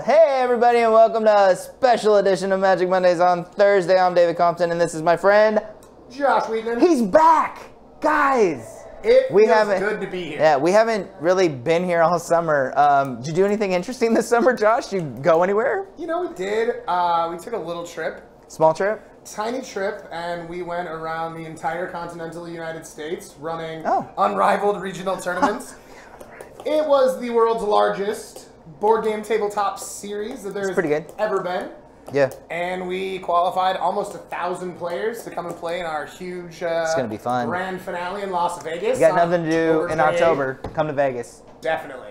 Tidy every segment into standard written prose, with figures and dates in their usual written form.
Hey everybody, and welcome to a special edition of Magic Mondays on Thursday. I'm David Compton, and this is my friend Josh Wheatman. He's back, guys. It feels good to be here. Yeah, we haven't really been here all summer. Did you do anything interesting this summer, Josh? Did you go anywhere? You know, we did. We took a little trip. Small trip? Tiny trip, and we went around the entire continental United States running Oh. unrivaled regional tournaments. It was the world's largest board game tabletop series that there's pretty good. ever been. Yeah. And we qualified almost 1,000 players to come and play in our huge gonna be fun. grand finale in Las Vegas. You got nothing to do in October 8th. October. Come to Vegas. Definitely.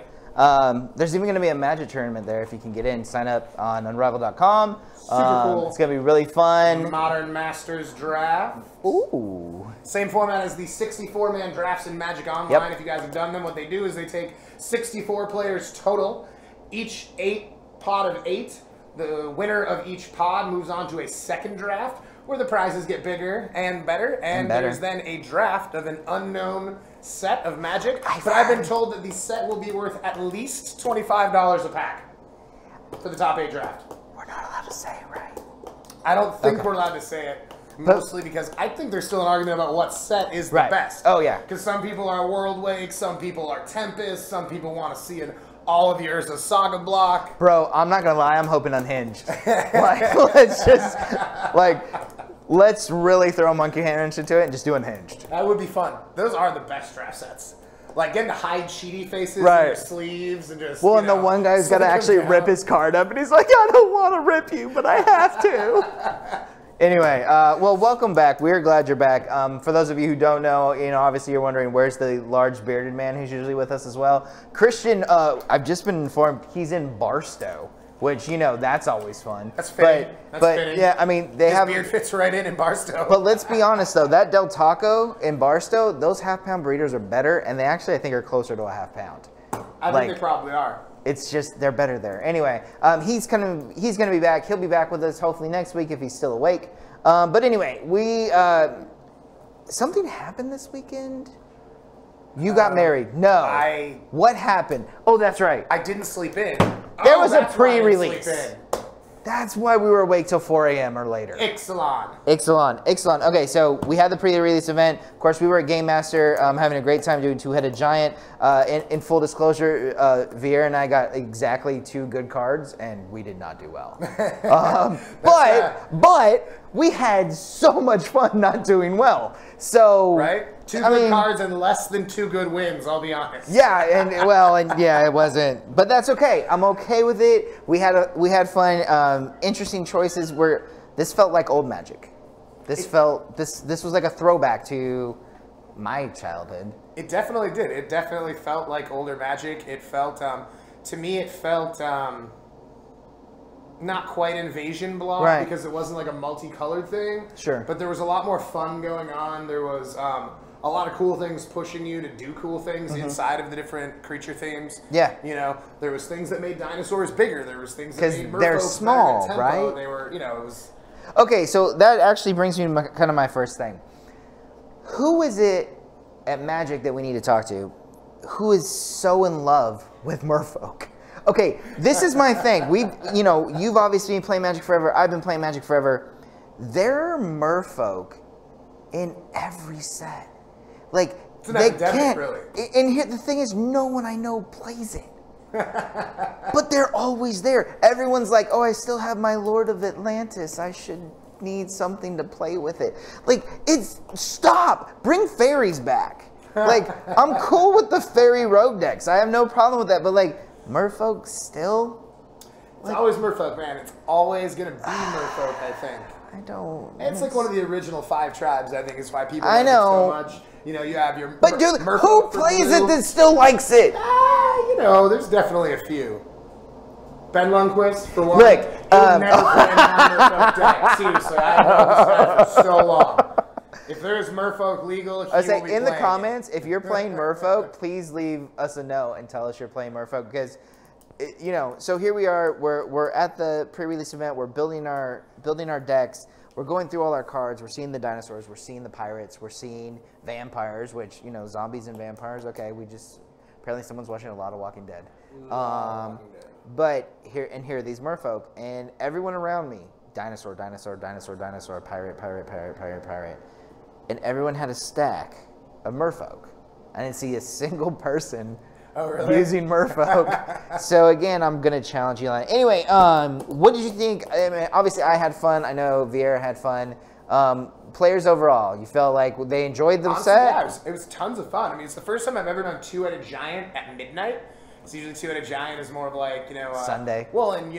There's even going to be a Magic tournament there if you can get in. Sign up on Unrivaled.com. Super cool. It's going to be really fun. Modern Masters draft. Ooh. Same format as the 64-man drafts in Magic Online. Yep. If you guys have done them, what they do is they take 64 players total, each 8 pod of 8. The winner of each pod moves on to a second draft where the prizes get bigger and better. And there's then a draft of an unknown set of Magic. But I've been told that the set will be worth at least $25 a pack for the top 8 draft. We're not allowed to say it, right? I don't think we're allowed to say it. Mostly because I think there's still an argument about what set is the best. Oh, yeah. Because some people are World Wake, some people are Tempest, some people want to see all of the Urza Saga block. Bro, I'm not gonna lie, I'm hoping Unhinged. Let's really throw a monkey hand into it and just do Unhinged. That would be fun. Those are the best draft sets. Like getting to hide cheaty faces in your sleeves and just. Well, and the one guy's got to actually rip his card up, and he's like, I don't want to rip you, but I have to. Anyway, well, welcome back. We're glad you're back. For those of you who don't know, obviously you're wondering where's the large bearded man who's usually with us as well. Christian, I've just been informed he's in Barstow, which that's always fun. That's fitting. That's fitting. Yeah, I mean His beard fits right in Barstow. But let's be honest though, that Del Taco in Barstow, those half-pound burritos are better, and they actually I think are closer to a half-pound. I think they probably are. It's just they're better there. Anyway, he's gonna be back. He'll be back with us hopefully next week if he's still awake. But anyway, we something happened this weekend. You got married. No. What happened? Oh, that's right. I didn't sleep in. There was a pre-release. That's why we were awake till 4 a.m. or later. Ixalan. Okay, so we had the pre-release event. Of course, we were at Game Master having a great time doing Two-Headed Giant. In full disclosure, Vieira and I got exactly 2 good cards, and we did not do well. But we had so much fun not doing well. So right? 2 good cards and less than 2 good wins, I'll be honest. Yeah, it wasn't. But that's okay. I'm okay with it. We had fun. Interesting choices where this felt like old Magic. This was like a throwback to my childhood. It definitely did. It definitely felt like older Magic. It felt to me it felt not quite Invasion block because it wasn't like a multicolored thing. Sure. But there was a lot more fun going on. There was a lot of cool things pushing you to do cool things inside of the different creature themes. Yeah. There was things that made dinosaurs bigger. There was things that made merfolk they're small, better at tempo. right? They were, it was. Okay, so that actually brings me to kind of my first thing. Who is it at Magic that we need to talk to who is so in love with merfolk? Okay, this is my thing. You've obviously been playing Magic forever. I've been playing Magic forever. There are merfolk in every set. Like, it's an they epidemic, can't. Really. And here, the thing is, no one I know plays it. But they're always there. Everyone's like, oh, I still have my Lord of Atlantis. I should need something to play with it. Like, stop. Bring fairies back. Like, I'm cool with the fairy rogue decks. I have no problem with that. But, like, merfolk still? It's always merfolk, man. It's always going to be merfolk, I think. I don't. It's like one of the original 5 tribes, I think, is why people like it so much. You have your But who plays it that still likes it? There's definitely a few. Ben Lundquist, for one. Look, never play a non-merfolk deck. Seriously, I've known this guy for so long. If there's merfolk legal, he will be in the comments, if you're playing merfolk, please leave us a note and tell us you're playing merfolk because, so here we are. We're at the pre-release event. We're building our decks. We're going through all our cards. We're seeing the dinosaurs. We're seeing the pirates. We're seeing vampires, which zombies and vampires. Okay, apparently someone's watching a lot of Walking Dead. But here are these merfolk, and everyone around me, dinosaur, dinosaur, dinosaur, dinosaur, pirate, pirate, pirate, pirate, pirate, and everyone had a stack of merfolk. I didn't see a single person using merfolk. So again, I'm gonna challenge you on it. Anyway, what did you think? I mean, obviously, I had fun. I know Vieira had fun. Players overall, you felt like they enjoyed the set? Yeah, it was tons of fun. I mean, it's the first time I've ever done two-headed giant at midnight. It's usually two-headed giant is more of like, Sunday. Well, and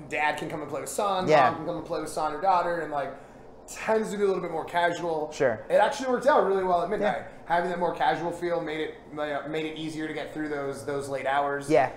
dad can come and play with son, Yeah. mom can come and play with son or daughter, and like tends to be a little bit more casual. Sure. It actually worked out really well at midnight. Yeah. Having that more casual feel made it easier to get through those late hours. Yeah.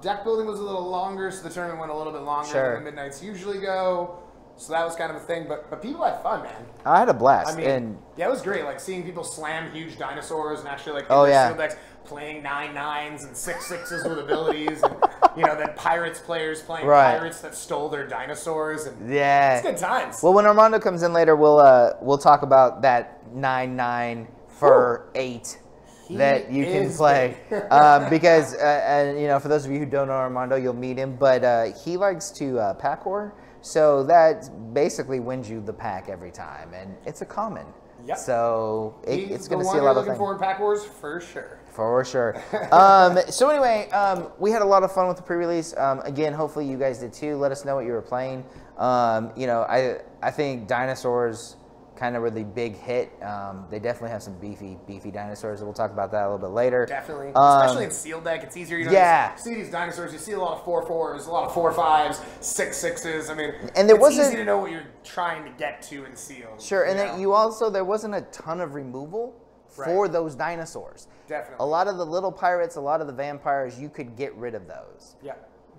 Deck building was a little longer, so the tournament went a little bit longer than the midnights usually go. So that was kind of a thing, but people had fun, man. I had a blast. I mean, and yeah, it was great. Like seeing people slam huge dinosaurs and actually like sealed decks playing 9/9s and 6/6s with abilities, and then pirates players playing pirates that stole their dinosaurs, and it's good times. Well, when Armando comes in later, we'll talk about that 9/9 for 8 that you can play because for those of you who don't know Armando, you'll meet him, but he likes to pack war. So that basically wins you the pack every time, and it's a common. Yep. So it's going to see a lot of things. He's the one you're looking for in Pack Wars for sure. For sure. So anyway, we had a lot of fun with the pre-release. Again, hopefully you guys did too. Let us know what you were playing. I think dinosaurs kind of were the big hit. They definitely have some beefy dinosaurs. We'll talk about that a little bit later. Definitely, especially in sealed deck, it's easier. You see these dinosaurs. You see a lot of 4/4s, a lot of 4/5s, 6/6s. I mean, and it's easy to know what you're trying to get to in sealed. Sure, and then there wasn't a ton of removal for those dinosaurs. Definitely, a lot of the little pirates, a lot of the vampires, you could get rid of those. Yeah.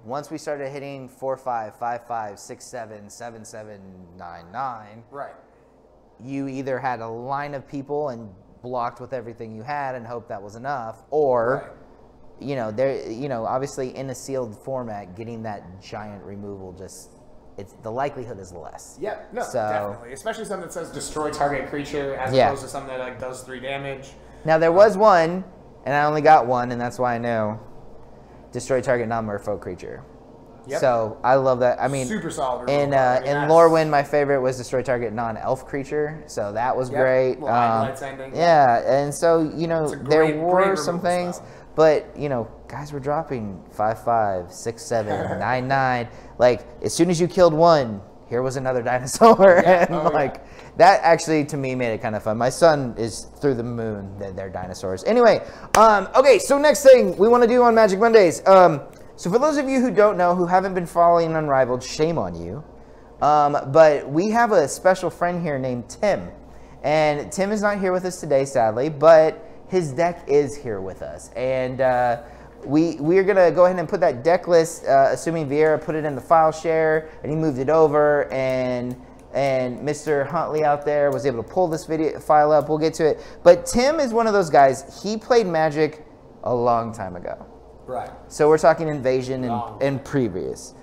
Once we started hitting 4/5, 5/5, 6/7, 7/7, 9/9. Right. You either had a line of people and blocked with everything you had and hoped that was enough, or, obviously in a sealed format, getting that giant removal the likelihood is less. Yeah, no, definitely. Especially something that says destroy target creature as opposed to something that does 3 damage. Now there was one, and I only got one, and that's why I know. Destroy target non-merfolk creature. Yep. So I love that. I mean, super solid. In Lorwyn, my favorite was destroy target non-elf creature. So that was great. Yeah, and so there were some things, but guys were dropping 5/5, 6/7, 9/9. Like as soon as you killed one, here was another dinosaur, that actually to me made it kind of fun. My son is through the moon that they're dinosaurs. Anyway, okay. So next thing we want to do on Magic Mondays. So for those of you who don't know, who haven't been following Unrivaled, shame on you. But we have a special friend here named Tim. And Tim is not here with us today, sadly, but his deck is here with us. And we are going to go ahead and put that deck list, assuming Vieira put it in the file share, and he moved it over, and Mr. Huntley out there was able to pull this video file up. We'll get to it. But Tim is one of those guys. He played Magic a long time ago. Right. So we're talking Invasion and previous.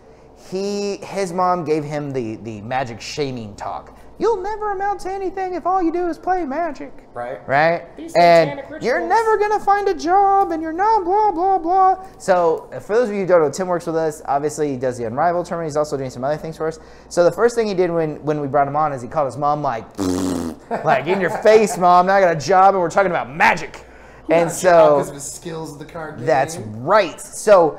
His mom gave him the Magic shaming talk. You'll never amount to anything if all you do is play Magic. Right. Right? These and rituals. You're never going to find a job and you're not blah, blah, blah. So for those of you who don't know, Tim works with us. Obviously, he does the Unrivaled tournament. He's also doing some other things for us. So the first thing he did when we brought him on is he called his mom like in your face, Mom. Now I got a job and we're talking about Magic. And so because of his skills of the card game. That's right. So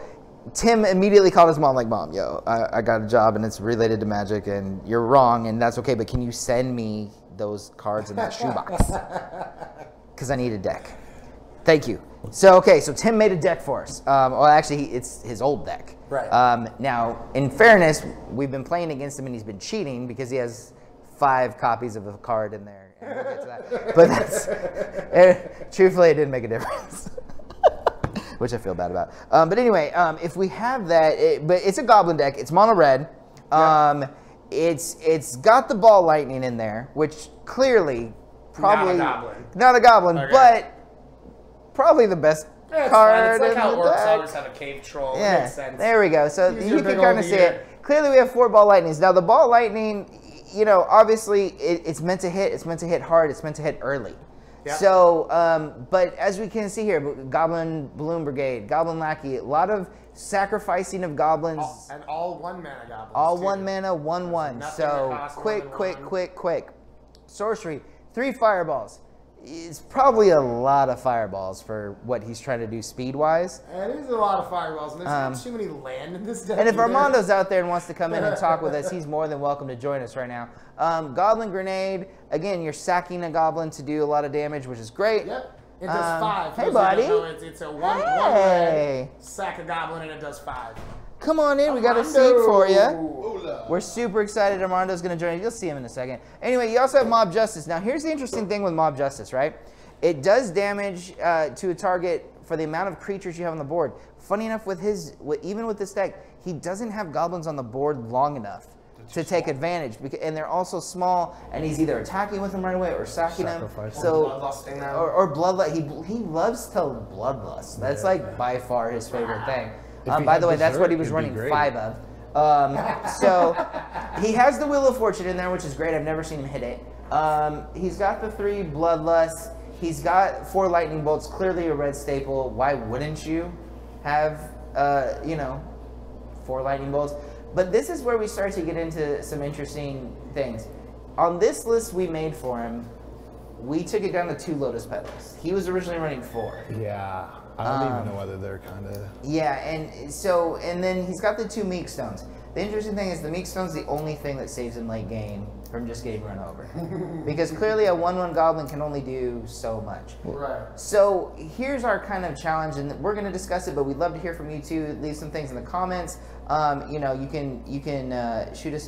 Tim immediately called his mom like, Mom, yo, I got a job and it's related to Magic and you're wrong and that's okay, but can you send me those cards in that shoebox? Because I need a deck. Thank you. So Tim made a deck for us. Well, actually, it's his old deck. Right. Now, in fairness, we've been playing against him and he's been cheating because he has 5 copies of a card in there. And we'll get to that. But truthfully, it didn't make a difference. Which I feel bad about. But anyway, if we have that, but it's a Goblin deck. It's mono red. It's got the Ball Lightning in there, which clearly probably not a Goblin, okay. But probably the best card it's like in how the orcs deck. always have a cave troll. Yeah, it makes sense. There we go. So you can kind of see it. Clearly, we have 4 Ball Lightnings. Now the Ball Lightning, obviously it's meant to hit. It's meant to hit hard. It's meant to hit early. Yep. So, but as we can see here, Goblin Balloon Brigade, Goblin Lackey, a lot of sacrificing of goblins. And all 1 mana goblins. All too. 1 mana, 1/1. Nothing So that costs more quick, than quick, one. quick, quick. Sorcery, 3 fireballs. It's probably a lot of fireballs for what he's trying to do speed-wise. It is a lot of fireballs, and there's not too many land in this deck. And if either. Armando's out there and wants to come in and talk with us, he's more than welcome to join us right now. Goblin Grenade, again, you're sacking a goblin to do a lot of damage, which is great. Yep. It does 5. Hey, For those buddy. who don't know, it's a one Hey. red, sack a goblin, and it does 5. Come on in, we got a seat Armando. for you. Hola. We're super excited Armando's going to join us. You'll see him in a second. Anyway, you also have Mob Justice. Now, here's the interesting thing with Mob Justice, right? It does damage to a target for the amount of creatures you have on the board. Funny enough, even with this deck, he doesn't have goblins on the board long enough to take advantage, and they're also small, and he's either attacking with them right away or sacking them. So, Bloodlusting them. or bloodlust. He loves to bloodlust. That's like by far his favorite thing. By the way, that's what he was running 5 of. So he has the Wheel of Fortune in there, which is great. I've never seen him hit it. He's got the 3 Bloodlust. He's got 4 Lightning Bolts, clearly a red staple. Why wouldn't you have, 4 Lightning Bolts? But this is where we start to get into some interesting things. On this list we made for him, we took it down to 2 Lotus Petals. He was originally running 4. Yeah, I don't even know whether they're kind of... Yeah, and then he's got the 2 Meek Stones. The interesting thing is the Meek Stone's the only thing that saves him late game from just getting run over. Because clearly a 1/1 goblin can only do so much. Right. So here's our kind of challenge, and we're going to discuss it, but we'd love to hear from you too. Leave some things in the comments. You can shoot us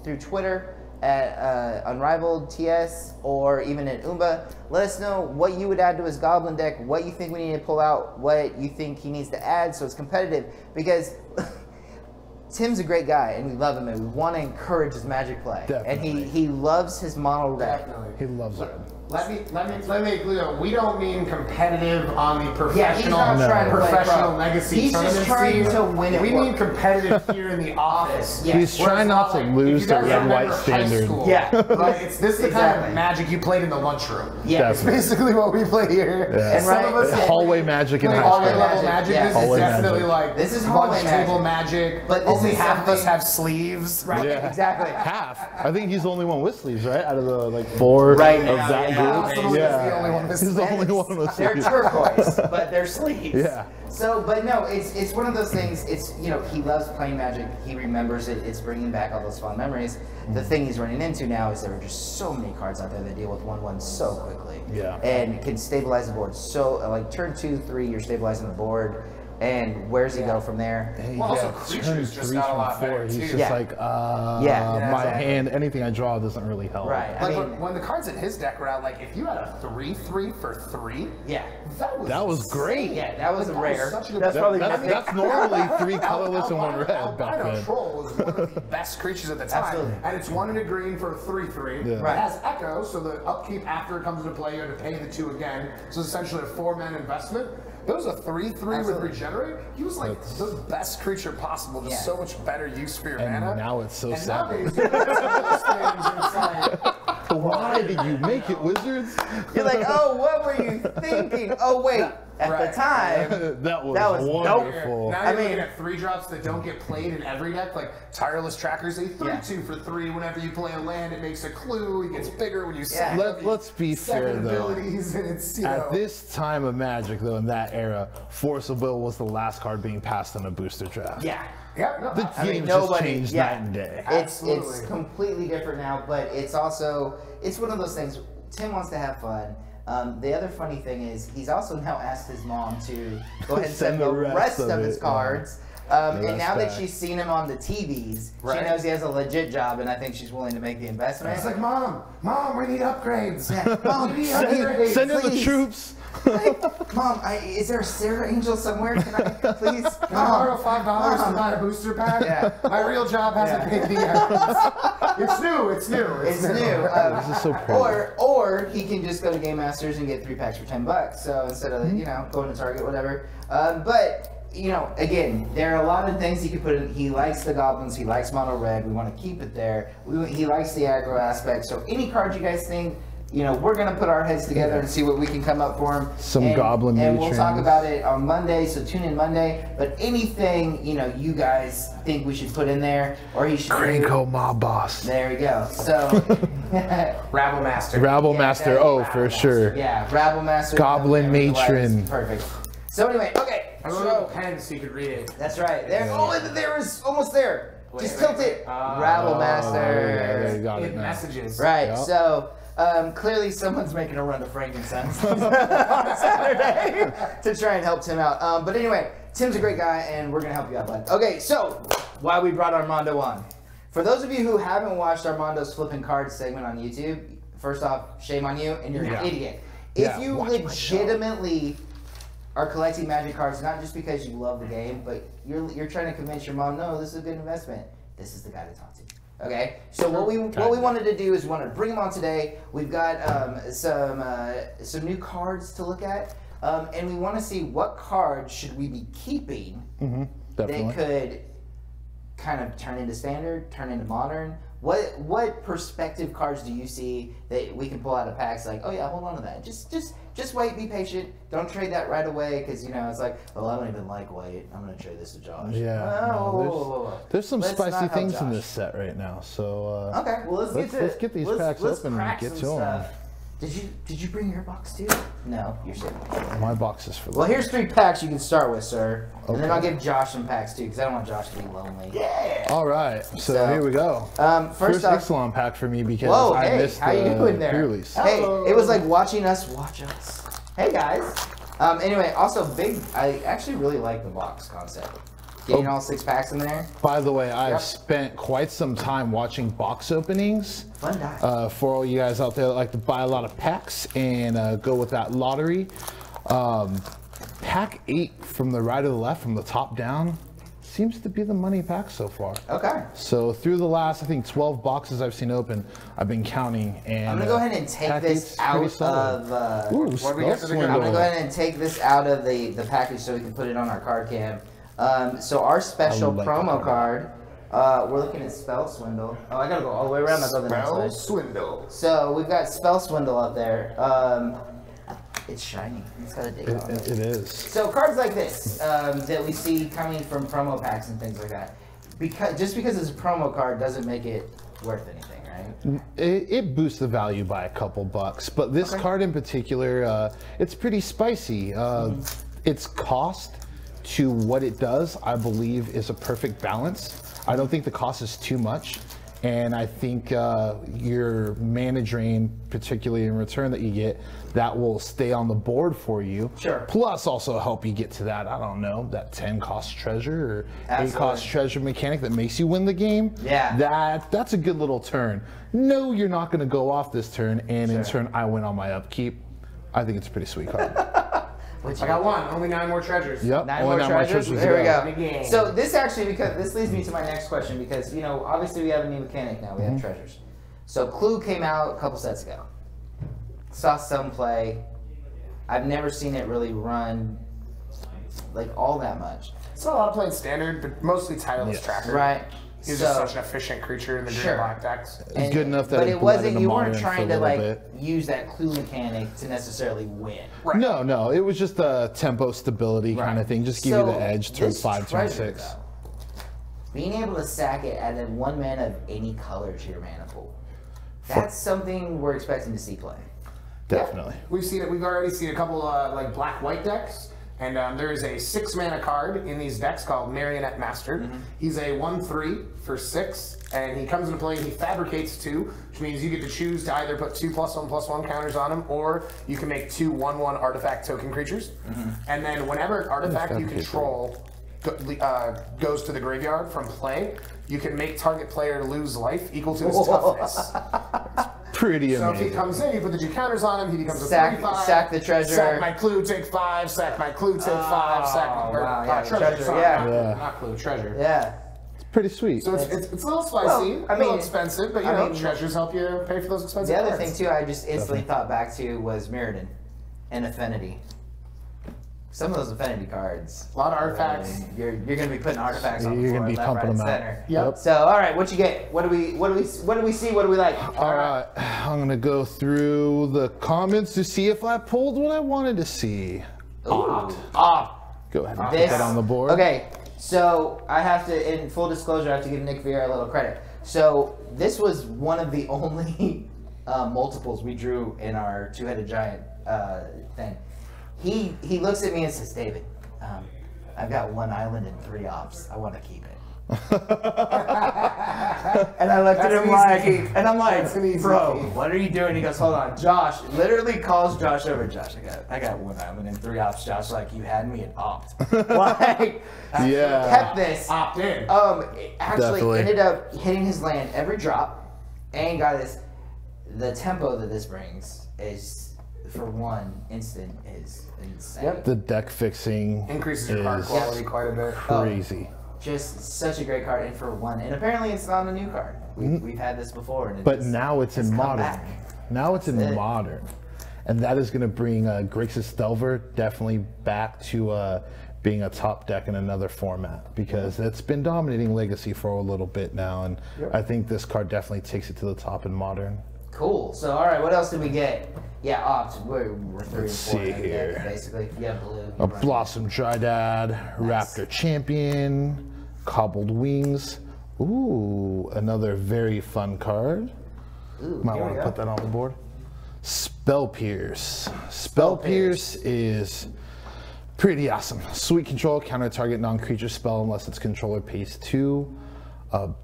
through Twitter at Unrivaled TS or even at Umba. Let us know what you would add to his goblin deck, what you think we need to pull out, what you think he needs to add so it's competitive. Because Tim's a great guy, and we love him, and we want to encourage his Magic play. Definitely. And he loves his mono red. Definitely. He loves it. Let me make clear. We don't mean competitive on the Yeah, he's professional, not trying to play professional pro. legacy He's just tournament trying scene. to win it We for- mean competitive here in the office. Yeah. He's trying not to Like, lose if the you guys red-white remember high standard. school, Yeah. like, this is the kind Exactly. of Magic you played in the lunchroom. Yeah. It's basically what we play here. Yeah. And Some right- of us Hallway Magic in play high hallway school. level Magic, Magic. yeah. This Hallway is definitely Magic. like This is lunch hallway table Magic. Magic. But this only is half of us something- have sleeves. Right, Yeah. exactly. Half. I think he's the only one with sleeves, right? Out of the 4 Right of now, that yeah. group. Someone is the only one with He's the sleeves. only one with They're sleeves. turquoise, but they're sleeves. Yeah. So, but no, it's one of those things. It's he loves playing Magic. He remembers it. It's bringing back all those fond memories. The thing he's running into now is there are just so many cards out there that deal with 1/1 so quickly. Yeah. And can stabilize the board. So, like turn 2, 3, you're stabilizing the board. And where's he go from there? Well, also Yeah, creatures turn just 3 got a from lot better, 4. He's too. just Yeah. like, Yeah, my exactly. hand, anything I draw doesn't really help. Right. I Like mean, when the cards in his deck were out, like if you had a 3/3 for 3, yeah. That was great. Yeah, that was Like, that rare. was such a good- That's probably That's normally 3 colorless and 1 red back Albino then. Troll was one of the best creatures at the time. Absolutely. And it's 1 and a green for 3/3. Yeah. Right. It has Echo, so the upkeep after it comes into play, you have to pay the 2 again. So it's essentially a 4-man investment. It was a 3/3 with Absolutely. Regenerate. He was like the best creature possible, just Yeah. so much better use for your And mana. now it's so and sad. nowadays, you look at some of those things and it's like, Why did you make it, Wizards? You're like, oh, what were you thinking? Oh, wait. At Right. the time, that was That was dope. wonderful. Now I you're mean- looking at 3-drops that don't get played in every deck, like Tireless Trackers. They 3/2 for 3. Whenever you play a land, it makes a clue. It gets bigger when you sack Yeah. it. Let's be fair, Second though. abilities, and it's, you know. At this time of Magic, though, in that era, Force of Will was the last card being passed in a booster draft. yeah. Yeah, no, The I mean, game's just nobody- changed yeah. night and day. It's Absolutely. completely different now, but it's also it's one of those things. Tim wants to have fun. The other funny thing is he's also now asked his mom to go ahead and send the rest of his it, cards. The And rest now that back. she's seen him on the TVs, Right. she knows he has a legit job, and I think she's willing to make the investment. It's like, Mom, we need upgrades. Yeah. Mom, we need send- upgrades. Send in the please. troops. Mom, is there a Sarah Angel somewhere? Can I please? Can I borrow $5 to buy a booster pack? Yeah. My real job hasn't paid me yet. It's new. It's new. This is so pretty. Or he can just go to Game Masters and get 3 packs for $10. So instead of going to Target, whatever. But again, there are a lot of things he could put in. He likes the goblins. He likes mono red. We want to keep it there. He likes the aggro aspect. So any card you guys think you know, we're gonna put our heads together and see what we can come up for him. Some Goblin and we'll talk Matrons. about it on Monday. So tune in Monday. But anything you know, you guys think we should put in there, or he should. Gringo Mob Boss. There we go. So. Rabble Master. Rabble Yeah, Master. definitely Oh, Rabble for Master. sure. Yeah, Rabble Master. Goblin Everything Matron. likes. Perfect. So anyway, okay. I wrote So, a pen so you could read it. that's right. There. Oh, there was almost there. Just Wait, tilt wait. it. Rabble Yeah, Master. you got it In now. messages. Right. Yep. So clearly someone's making a run to frankincense on Saturday to try and help Tim out. But anyway, Tim's a great guy, and we're gonna help you out, bud. Okay, so why we brought Armando on? For those of you who haven't watched Armando's flipping cards segment on YouTube, first off, shame on you, and you're Yeah. an idiot. Yeah, If you watch my show. legitimately are collecting Magic cards, not just because you love the game, but you're trying to convince your mom, no, this is a good investment. This is the guy to talk to. Okay, so what we wanted to do is want to bring him on today. We've got some new cards to look at, and we want to see what cards should we be keeping Definitely. that could kind of turn into standard, turn into modern. What perspective cards do you see that we can pull out of packs? Like, oh yeah, hold on to that. Just wait, be patient. Don't trade that right away because you know it's like, oh, I don't even like white. I'm gonna trade this to Josh. Yeah. Oh, No, there's some let's spicy not help things in Josh. this set right now. So Okay, well let's get these packs let's open and crack get some to 'em. stuff. Did you bring your box too? No, you're saving. my box is for Well, here's 3 packs you can start with, sir, and then Okay. I'll give Josh some packs too because I don't want Josh to be lonely. Yeah. All right. So So, here we go. First First off, Ixalan pack for me because whoa, I hey, missed how you the doing there? pre-release. Hey, it was like watching us watch us. Hey guys. Anyway, also I actually really like the box concept. Getting all 6 packs in there, By the way, I've Yep. spent quite some time watching box openings. fun die. For all you guys out there that like to buy a lot of packs and go with that lottery. Pack 8 from the right to the left, from the top down, seems to be the money pack so far. Okay. So through the last, I think, 12 boxes I've seen open, I've been counting. And I'm gonna go ahead and take pack this 8's pretty out solid. of. Ooh, what do we Spell got for the good? I'm gonna Swindle. go ahead and take this out of the package so we can put it on our card cam. So our special I like promo that. card, we're looking at Spell Swindle. Oh, I gotta go all the way around. I'll go the next way. Spell Swindle. So we've got Spell Swindle up there. It's shiny. It's got a date on it. It is. So cards like this that we see coming from promo packs and things like that, just because it's a promo card doesn't make it worth anything, right? It boosts the value by a couple bucks, but this card in particular, it's pretty spicy. Its cost to what it does, I believe, is a perfect balance. I don't think the cost is too much, and I think your mana drain, particularly in return that you get, that will stay on the board for you. Sure. Plus also help you get to that, I don't know, that 10 cost treasure or 8 cost Absolutely. treasure mechanic that makes you win the game. Yeah. That's a good little turn. No, you're not going to go off this turn, and in Sure. turn I win on my upkeep. I think it's a pretty sweet card. I got one. Only 9 more treasures. Yep. 9 only more 9 more treasures. treasures There we to go. Big game. So this actually, because this leads me to my next question, because you know, obviously we have a new mechanic now. We have treasures. So Clue came out a couple sets ago. Saw some play. I've never seen it really run like all that much. Saw a lot of playing standard, but mostly tireless Yes. tracker. Right. He's So- just such an efficient creature in the Sure. green black decks. It's good enough that but it it bled wasn't. into You modern weren't for trying a to little like bit. use that Clue mechanic to necessarily win. No, it was just a tempo stability kind Right. of thing. Just give you So, the edge turn this 5, turn treasure, 6. though, being able to sack it, add in 1 mana of any color to your mana pool. That's something we're expecting to see play. Definitely. We've seen it. We've already seen a couple like black-white decks, and there is a 6 mana card in these decks called Marionette Master. He's a 1/3 for 6, and he comes into play and he fabricates 2, which means you get to choose to either put 2 +1/+1 counters on him, or you can make 2 1/1 artifact token creatures. And then whenever an artifact you fabricate control goes to the graveyard from play, you can make target player lose life equal to his toughness. Pretty So if he amazing. comes in, you put the 2 counters on him, he becomes a Sack- 3/5. sack the treasure. Sack my Clue, take 5. Sack my Clue, take 5. Sack my wow, yeah, treasure, sorry, yeah. not Clue, treasure. Yeah. Pretty sweet. So it's a little spicy, Well, I a little mean- expensive, but you I know, mean- treasures help you pay for those expensive The other cards. thing too, I just instantly thought back to was Mirrodin and Affinity. some of those affinity cards. A lot of artifacts. You're gonna be putting artifacts on the You're floor, gonna be left, pumping right, them out. center. Yep. So, all right, what you get? What do we see? What do we like? All right, I'm gonna go through the comments to see if I pulled what I wanted to see. Opt. Go ahead and put This that on the board. Okay, so I have to, in full disclosure, I have to give Nick Vieira a little credit. So this was one of the only multiples we drew in our two-headed giant thing. He looks at me and says, David, I've got 1 island and 3 ops. I want to keep it. And I looked at him like, and I'm like, bro, what are you doing? He goes, hold on. Josh literally calls Josh over. Josh, I got 1 island and 3 ops. Josh, like, you had me at opt. Like, Yeah. kept this. Opt in. It actually Definitely. ended up hitting his land every drop, and got this. The tempo that this brings is, for one instant, is insane. Yep. The deck fixing Increases your card is quality quite a bit. crazy. Just such a great card, and for one, and apparently it's not a new card. We've had this before, and it But just- now it's in come modern. back. Now it's in That's it. modern. And that is going to bring Grixis Delver definitely back to being a top deck in another format, because it's been dominating Legacy for a little bit now. And I think this card definitely takes it to the top in modern. Cool. So, all right, what else did we get? Yeah, opt. We're 3 Let's and 4 see in the here. deck, basically. You have blue. you A run- Blossom Dryad, Raptor Champion, Cobbled Wings. Ooh, another very fun card. Ooh, Might here want we to go. put that on the board. Spell Pierce. Spell Pierce is pretty awesome. Sweet control, counter target non-creature spell unless its controller pays 2.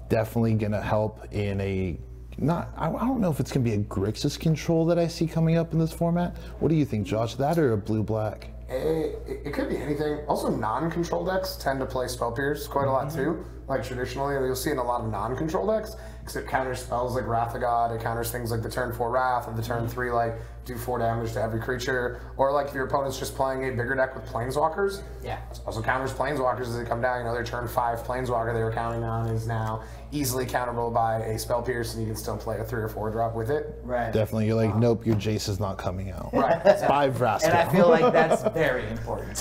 Definitely gonna help in a I don't know if it's gonna be a Grixis control that I see coming up in this format. What do you think, Josh? That or a blue-black? It could be anything. Also, non-control decks tend to play Spell Pierce quite a lot too. Like traditionally, you'll see in a lot of non-control decks, because it counters spells like Wrath of God. It counters things like the turn 4 Wrath, and the turn 3 like do 4 damage to every creature. Or like if your opponent's just playing a bigger deck with Planeswalkers, Yeah. it also counters Planeswalkers as they come down. You know, their turn 5 Planeswalker they were counting on is now easily counterable by a Spell Pierce, and you can still play a 3 or 4 drop with it. Right. Definitely, you're like, nope, your Jace is not coming out. Right. By Vraska. And I feel like that's very important.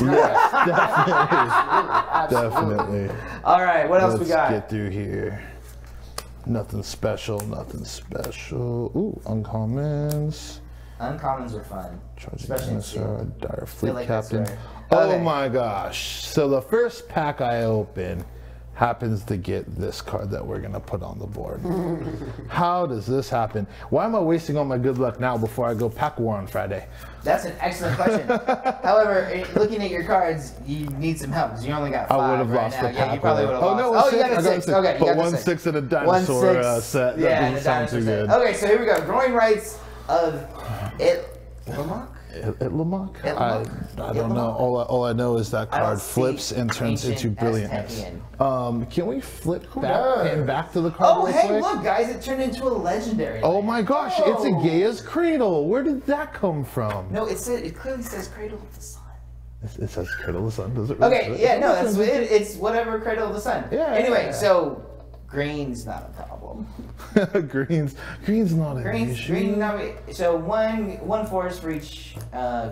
Definitely. All right, what else Let's we got? get through here. Nothing special, nothing special. Ooh, uncommons. Uncommons are fun. Charging Especially in Dinosaur, Sealed. Dire Fleet like that's Captain. right. Oh Okay. my gosh. So the first pack I open happens to get this card that we're gonna put on the board. How does this happen? Why am I wasting all my good luck now before I go pack war on Friday? That's an excellent question. However, looking at your cards, you need some help because you only got 5 I would have right lost now. the Yeah, pack. you probably would have Oh lost. no, Oh, you six. got a I 6. Okay, you but got one the 6 and a 1 dinosaur 6. set. That Yeah, doesn't the sound too dinosaur good. set. Okay, so here we go. Growing rights of Itlamok? Itlamok? I Itlamok? don't know. All I know is that I don't card see flips and turns into ancient brilliantness. Aztecian. Can we flip does? back to the card Oh, real hey, quick? look, guys, it turned into a legendary. Oh land. my gosh, it's a Oh. Gaia's Cradle. Where did that come from? No, it clearly says Cradle of the Sun. It says Cradle of the Sun, does it? Really? Okay, yeah, no, that's what it's whatever Cradle of the Sun. Yeah, Anyway, yeah. so green's not a problem. green's not an issue. Green, no, so one forest for each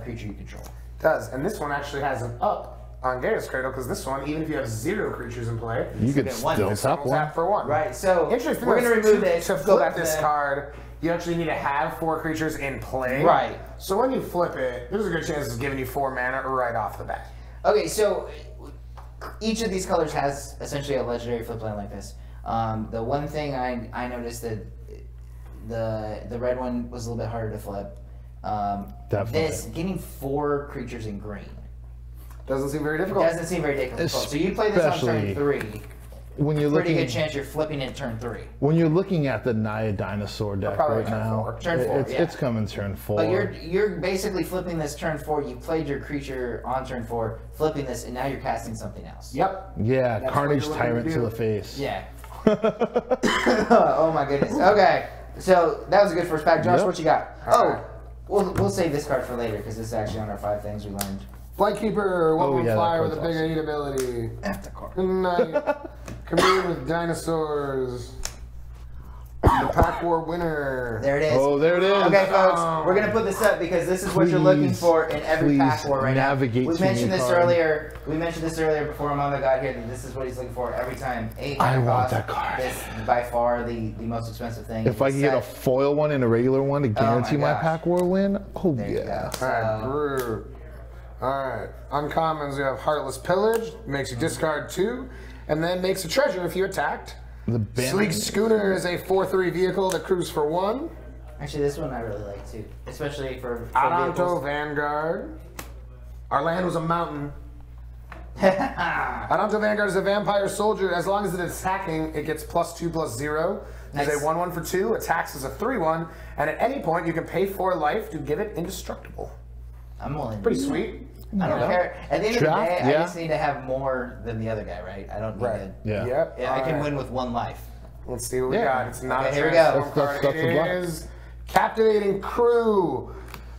creature you control. Does, and this one actually has an up on Gaia's Cradle, because this one, even if you have 0 creatures in play, You could get one. still It's tap one. tap for 1. Right, so Interesting. we're gonna remove this. To flip flip this the- card, you actually need to have 4 creatures in play. Right. So when you flip it, there's a good chance it's giving you 4 mana right off the bat. Okay, so each of these colors has essentially a legendary flip land like this. The one thing I noticed that the red one was a little bit harder to flip. Definitely. This getting 4 creatures in green Doesn't seem very difficult. doesn't seem very difficult. So you play this on turn Especially 3. When you're Pretty looking, good chance you're flipping it turn 3. when you're looking at the Naya Dinosaur deck Probably right turn now, 4. Turn 4, yeah. it's coming turn 4. But you're basically flipping this turn 4. You played your creature on turn 4, flipping this, and now you're casting something else. Yep. Yeah, That's Carnage what you're looking Tyrant to to do. the face. Yeah. Oh my goodness. Okay, so that was a good first pack. Josh, Yep. what you got? Alright. We'll save this card for later because this is actually on our 5 things we learned. Flightkeeper, 1/1 yeah, that flyer with a card's big awesome. 8 ability. F the card. Good night. Commune with dinosaurs. The Pack War winner. There it is. Oh, there it is. Okay, folks, we're gonna put this up because this is what you're looking Please, for in every pack war right now. navigate We to mentioned your this card. earlier. We mentioned this earlier before Armando got here. That this is what he's looking for every time. I want that card. This is by far the most expensive thing. If I can get a foil one and a regular one to guarantee my gosh. Pack War win, oh There you yeah. go. All right, Brew. All right, uncommons. We have Heartless Pillage, makes you discard 2, and then makes a treasure if you attacked. The band- Sleek Schooner is a 4/3 vehicle that crews for 1. Actually, this one I really like too, especially for Aranto vehicles. Vanguard. Our land was a mountain. Aranto Vanguard is a vampire soldier. As long as it is attacking, it gets +2/+0. It's Nice. a 1/1 for 2. Attacks as a 3/1, and at any point you can pay 4 life to give it indestructible. I'm willing. Pretty sweet. I don't care. At the end Draft, of the day, I yeah. just need to have more than the other guy, right? I don't need Right. to. Yeah. Yep. Yeah, I can All win right. with 1 life. Let's see what we Yeah. got. It's not Okay, a here we go. transform That's- card. that's It a black. is Captivating Crew.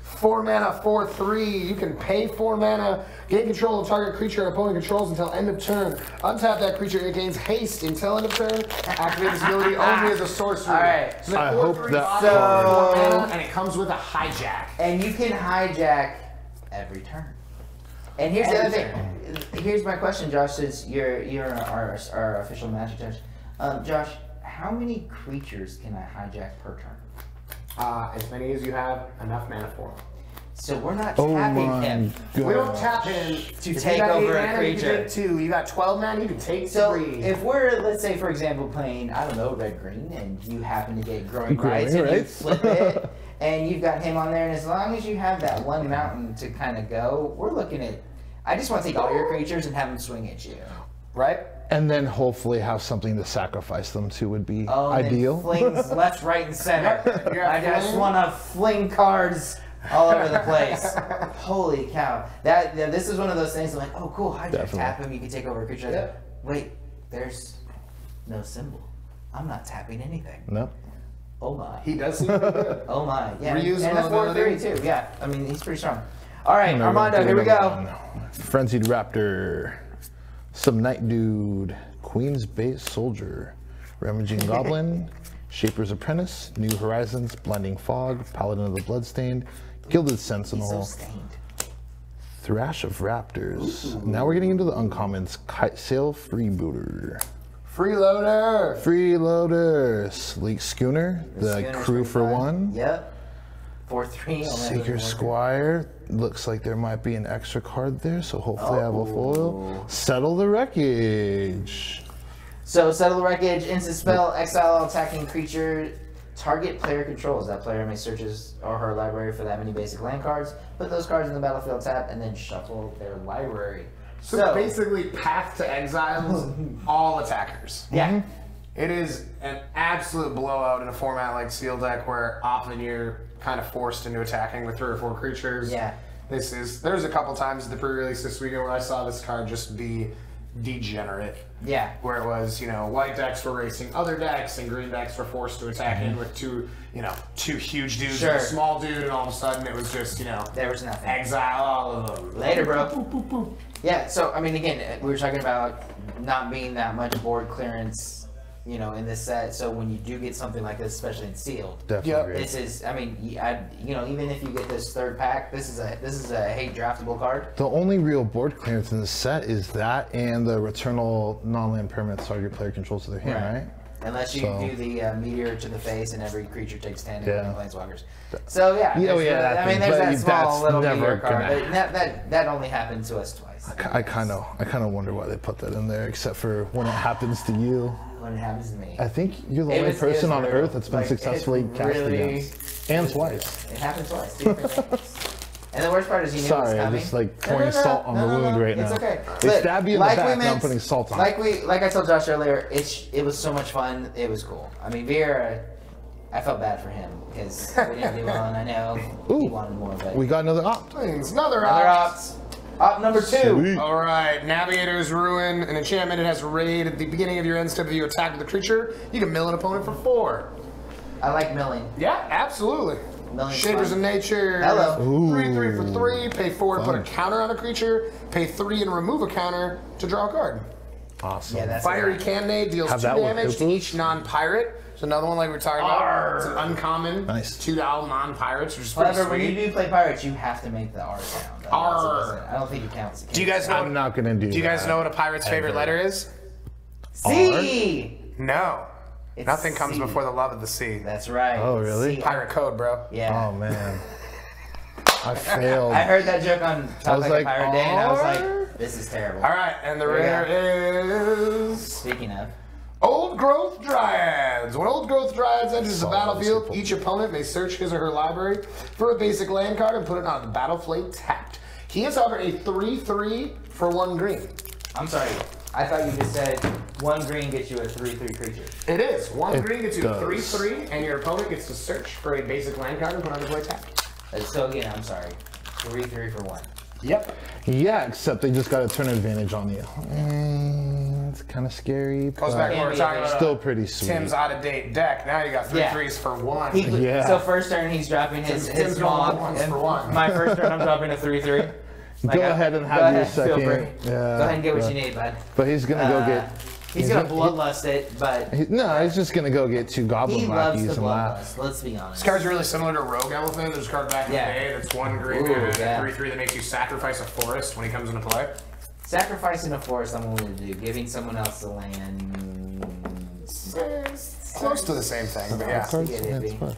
4 mana, 4/3. You can pay 4 mana, gain control of target creature and opponent controls until end of turn. Untap that creature, it gains haste until end of turn. Activate this ability only as a sorcery. All right. So the I 4/3 hope that body, card- 4 mana, and it comes with a hijack. And you can hijack every turn. And here's the other thing. Here's my question, Josh, since you're our official Magic judge. Josh, how many creatures can I hijack per turn? As many as you have enough mana for. So we're not Oh tapping my him. god. We don't tap him To If take you got 8 over a mana, You creature. can take 2. You got 12 mana. You can take So 3. if we're, let's say, for example, playing, I don't know, red-green, and you happen to get growing Growing rights, and you rights. flip it, and you've got him on there, and as long as you have that one mountain to kind of go, we're looking at, I just want to take all your creatures and have them swing at you. right? And then hopefully have something to sacrifice them to would be Oh, and then ideal. flings left, right, and center. Yep, you're I just fling. want to fling cards all over the place. Holy cow! This is one of those things. I'm like, oh, cool. Hijack, Definitely. tap him. You can take over a creature. Yep. Wait, there's no symbol. I'm not tapping anything. No. Oh my. He does seem pretty good. Oh my. Yeah. Reusable And a 4/3 ability. too. Yeah. I mean, he's pretty strong. All right, And Armando. Here we go. Frenzied Raptor. Some Night Dude. Queen's Base Soldier. Rummaging Goblin. Shaper's Apprentice. New Horizons. Blinding Fog. Paladin of the Bloodstained. Gilded He's so Sentinel. stained. Thrash of Raptors. Now we're getting into the uncommons. Kite Sail Freebooter. Freeloader. Freeloader. Sleek Schooner. The Schooner's crew pretty for fun. 1. Yep. 4/3. Seeker Squire. Looks like there might be an extra card there, so hopefully I have a foil. Settle the Wreckage. So, settle the wreckage, instant spell, exile all attacking creature, target player controls. That player may search his or her library for that many basic land cards, put those cards in the battlefield tap, and then shuffle their library. So basically, Path to Exiles all attackers. Yeah. It is an absolute blowout in a format like Seal Deck where often you're kind of forced into attacking with 3 or 4 creatures. Yeah. There's a couple times at the pre-release this weekend where I saw this card just be degenerate. Yeah. Where it was, white decks were racing other decks and green decks were forced to attack in with two huge dudes and Sure. a small dude, and all of a sudden it was just, There was nothing. exile all of them. Later, bro. Yeah, so, I mean, again, we were talking about not being that much board clearance, in this set. So when you do get something like this, especially in sealed, Definitely. Yep. Great. this is, I mean, even if you get this 3rd pack, this is a hate draftable card. The only real board clearance in this set is that and the returnal non-land permanent target player controls to their hand, right? Unless you So- do the meteor to the face and every creature takes 10 Yeah. including planeswalkers. So yeah, Yeah, there's that I mean, thing, there's but that small that's little never meteor card, gonna but that only happened to us twice. I kind of wonder why they put that in there, except for when it happens to you. When it happens to me, I think you're the It only was person on brutal. Earth that's been Like, successfully it cast really- against, and twice. it happened twice. 2 different things. And the worst part is you knew it was Sorry, I'm coming. just like pouring salt on the wound right It's now. okay. They Look, stab you in the like we back, and I'm meant- putting salt on. Like I told Josh earlier, it was so much fun. It was cool. I mean, Vieira, I felt bad for him because we didn't do well, and I know he Ooh. wanted more. But We got another opt. Things. Another other opt. ops. Op number 2. Sweet. All right, Navigator's Ruin, an enchantment. It has raid at the beginning of your end step. If you attack with the creature, you can mill an opponent for 4. I like milling. Yeah, absolutely. Milling's Shapers fun. of Nature. Hello. 3 for 3. Pay 4 to put a Fun. counter on a creature. Pay 3 and remove a counter to draw a card. Awesome. Yeah, that's Fiery Cannonade deals Have 2 that with damage to Hilfos? each non-pirate It's another one like we were talking about. Arr. It's an uncommon. Nice. 2 non-pirates, which is pretty However, when sweet. you do play pirates, you have to make the R sound. Arr. I don't think it counts. Do you guys know? I'm not gonna do. Do you guys that. know what a pirate's favorite Ever. letter is? C. No. It's Nothing comes C. before the love of the sea. That's right. Oh, really? C. Pirate code, bro. Yeah. Oh man, I failed. I heard that joke on Talk was Like a like, Pirate Day, and I was "Arr." like, this is terrible. All right, and the There rare is Speaking of, Old Growth Dryads. When Old Growth Dryads enters the Solid, battlefield, simple. each opponent may search his or her library for a basic land card and put it on the battlefield tapped. He is, however, a 3/3 for 1 green. I'm sorry. I thought you just said 1 green gets you a 3/3 creature. It is. 1 It green gets you does. a 3/3, and your opponent gets to search for a basic land card and put it on the play tapped. So again, I'm sorry. 3/3 for 1. Yep. Yeah, except they just got a turn advantage on you. It's kind of scary, Goes but back to what we were talking about. still pretty sweet. Tim's out-of-date deck. Now you got 3 Yeah. 3s for 1. Yeah. So first turn he's dropping his Tim's going smog, 1s and for 1. my first turn I'm dropping a 3/3. Go ahead and have your second. Feel free. Yeah, Go ahead and get what but- you need, bud. But he's gonna go get. He's gonna bloodlust it, but No, he's just gonna go get 2 goblin he loves lackeys the and laugh. bloodlust. Let's be honest. This card's really similar to Rogue Elephant. There's a card back in Yeah. the day that's 1 green Ooh, and yeah. 3/3 that makes you sacrifice a forest when he comes into play. Sacrificing a forest, I'm willing to do. Giving someone else the land. Close to the same thing, but yeah. Yeah, it'd be. That's fine.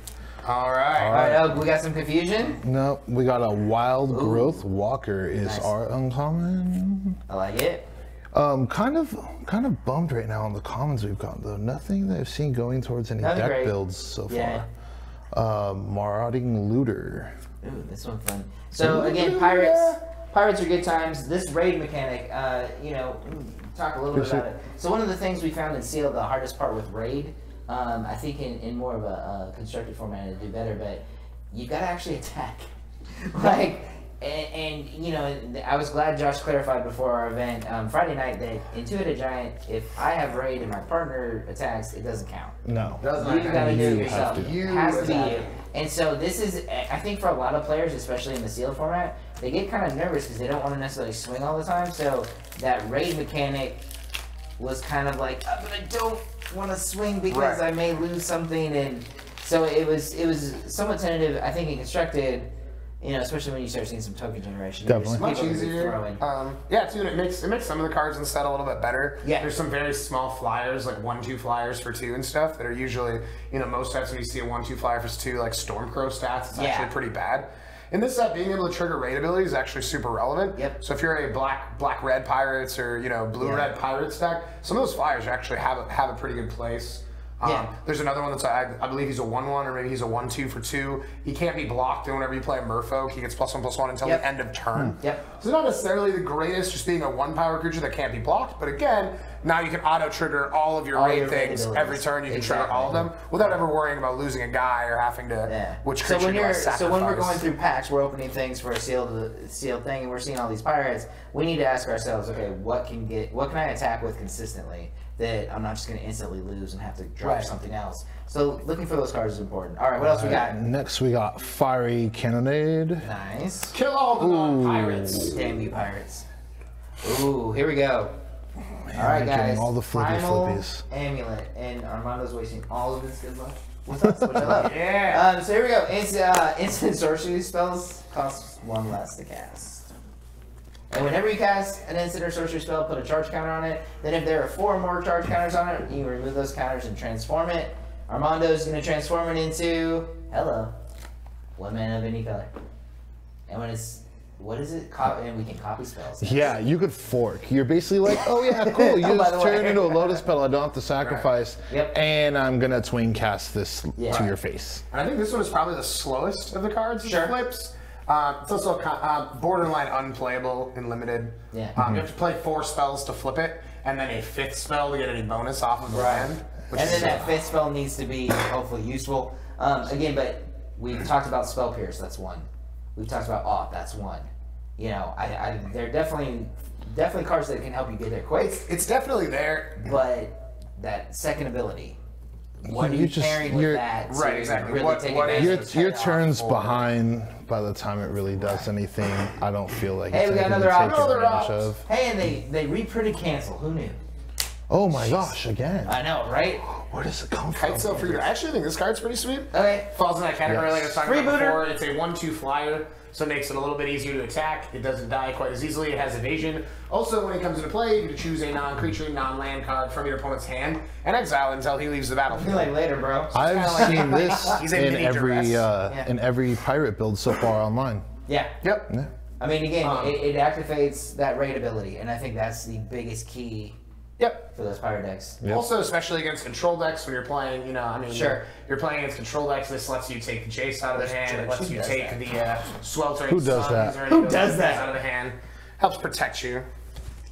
All right. All right, oh, we got some confusion. No, we got a wild growth walker is Nice. our uncommon. I like it. Kind of bummed right now on the commons we've got though. Nothing that I've seen going towards any Nothing deck great. builds so Yeah. far. Marauding looter. Ooh, this one's fun. So again, pirates are good times. This raid mechanic, talk a little bit about it. So one of the things we found in Seal, the hardest part with raid, I think in more of a constructed format it'd do better, but you gotta actually attack. I was glad Josh clarified before our event Friday night that Intuitive Giant, if I have raid and my partner attacks, it doesn't count. No. Doesn't You gotta do it You yourself. have to. It has to be attack. you. And so this is, I think for a lot of players, especially in the sealed format, they get kind of nervous because they don't want to necessarily swing all the time. So that raid mechanic was kind of like, but I don't want to swing because Right. I may lose something. And so it was somewhat tentative, I think, in constructed. Especially when you start seeing some token generation. Definitely. Much People easier. throwing. Yeah, too, and it makes some of the cards in the set a little bit better. Yeah. There's some very small flyers, like 1/2 flyers for 2 and stuff, that are usually, most times when you see a 1/2 flyer for 2, like Stormcrow stats, it's Yeah. actually pretty bad. In this set, being able to trigger raid ability is actually super relevant. Yep. So if you're a black-red pirates or blue-red pirates deck, some of those flyers actually have a pretty good place. Yeah. There's another one that's I believe he's a 1/1 or maybe he's a 1/2 for 2. He can't be blocked, and whenever you play a Merfolk, he gets +1/+1 until Yep. the end of turn. Yep. So not necessarily the greatest, just being a 1-power creature that can't be blocked. But again, now you can auto-trigger all of your All raid your raid things abilities. every turn. You can Exactly. trigger all of them without ever worrying about losing a guy or having to which So creature when do I sacrifice. so when we're going through packs, we're opening things for a sealed thing, and we're seeing all these pirates. We need to ask ourselves, okay, what can I attack with consistently that I'm not just going to instantly lose and have to drop Right. something else. So looking for those cards is important. All right, what else we got? Next we got Fiery Cannonade. Nice. Kill all the non-pirates. Damn you, pirates. Ooh, here we go. Man, All right, we're getting guys. all the flippy Primal flippies. Amulet, and Armando's wasting all of his good luck with us, which I love. Yeah. So here we go. Instant sorcery spells cost 1 less to cast. And whenever you cast an instant or sorcery spell, put a charge counter on it. Then if there are 4 more charge counters on it, you remove those counters and transform it. Armando's going to transform it into, 1 mana of any color. And when it's, what is it? And we can copy spells. Yeah, you could fork. You're basically like, oh yeah, cool. You Oh, by just the way. turn into a Lotus Petal. I don't have to sacrifice. Yep. And I'm gonna twin cast this Yeah. to your face. And I think this one is probably the slowest of the cards he Sure. flips. It's also borderline unplayable in limited. Yeah. You have to play 4 spells to flip it, and then a 5th spell to get any bonus off of the land. which And is then that 5th spell needs to be hopefully useful. Again, but we've talked about Spell Pierce, that's 1. We've talked about Aught, that's 1. They're definitely cards that can help you get there quick, It's definitely there. but that second ability, what are You you just- pairing with you're- that to Right, exactly. really What- take what advantage is of Your the turn's for- behind by the time it really does anything. I don't feel like Hey, it's we got anything another to take option. Another advantage option. of. Hey, and they reprinted Cancel, who knew? Oh my gosh, again. I know, right? Where does it come from? Kitesail Freebooter. I actually think this card's pretty sweet. Okay. Falls in that category like I was talking about Freebooter. before. It's a 1/2 flyer, so it makes it a little bit easier to attack. It doesn't die quite as easily. It has evasion. Also, when it comes into play, you can choose a non-creature, non-land card from your opponent's hand and exile until he leaves the I feel battlefield. like later, bro. I've seen this He's a in mini every duress. in every pirate build so far online. Yeah. Yep. Yeah. I mean, again, it activates that raid ability, and I think that's the biggest key Yep. for those pirate decks. Yep. Also, especially against control decks when you're playing, I mean, Sure. you're playing against control decks. This lets you take the Jace out of the hand. It lets Who you does take that? the Sweltering Who does Suns that? or any Who of those does things that? out of the hand. Helps protect you.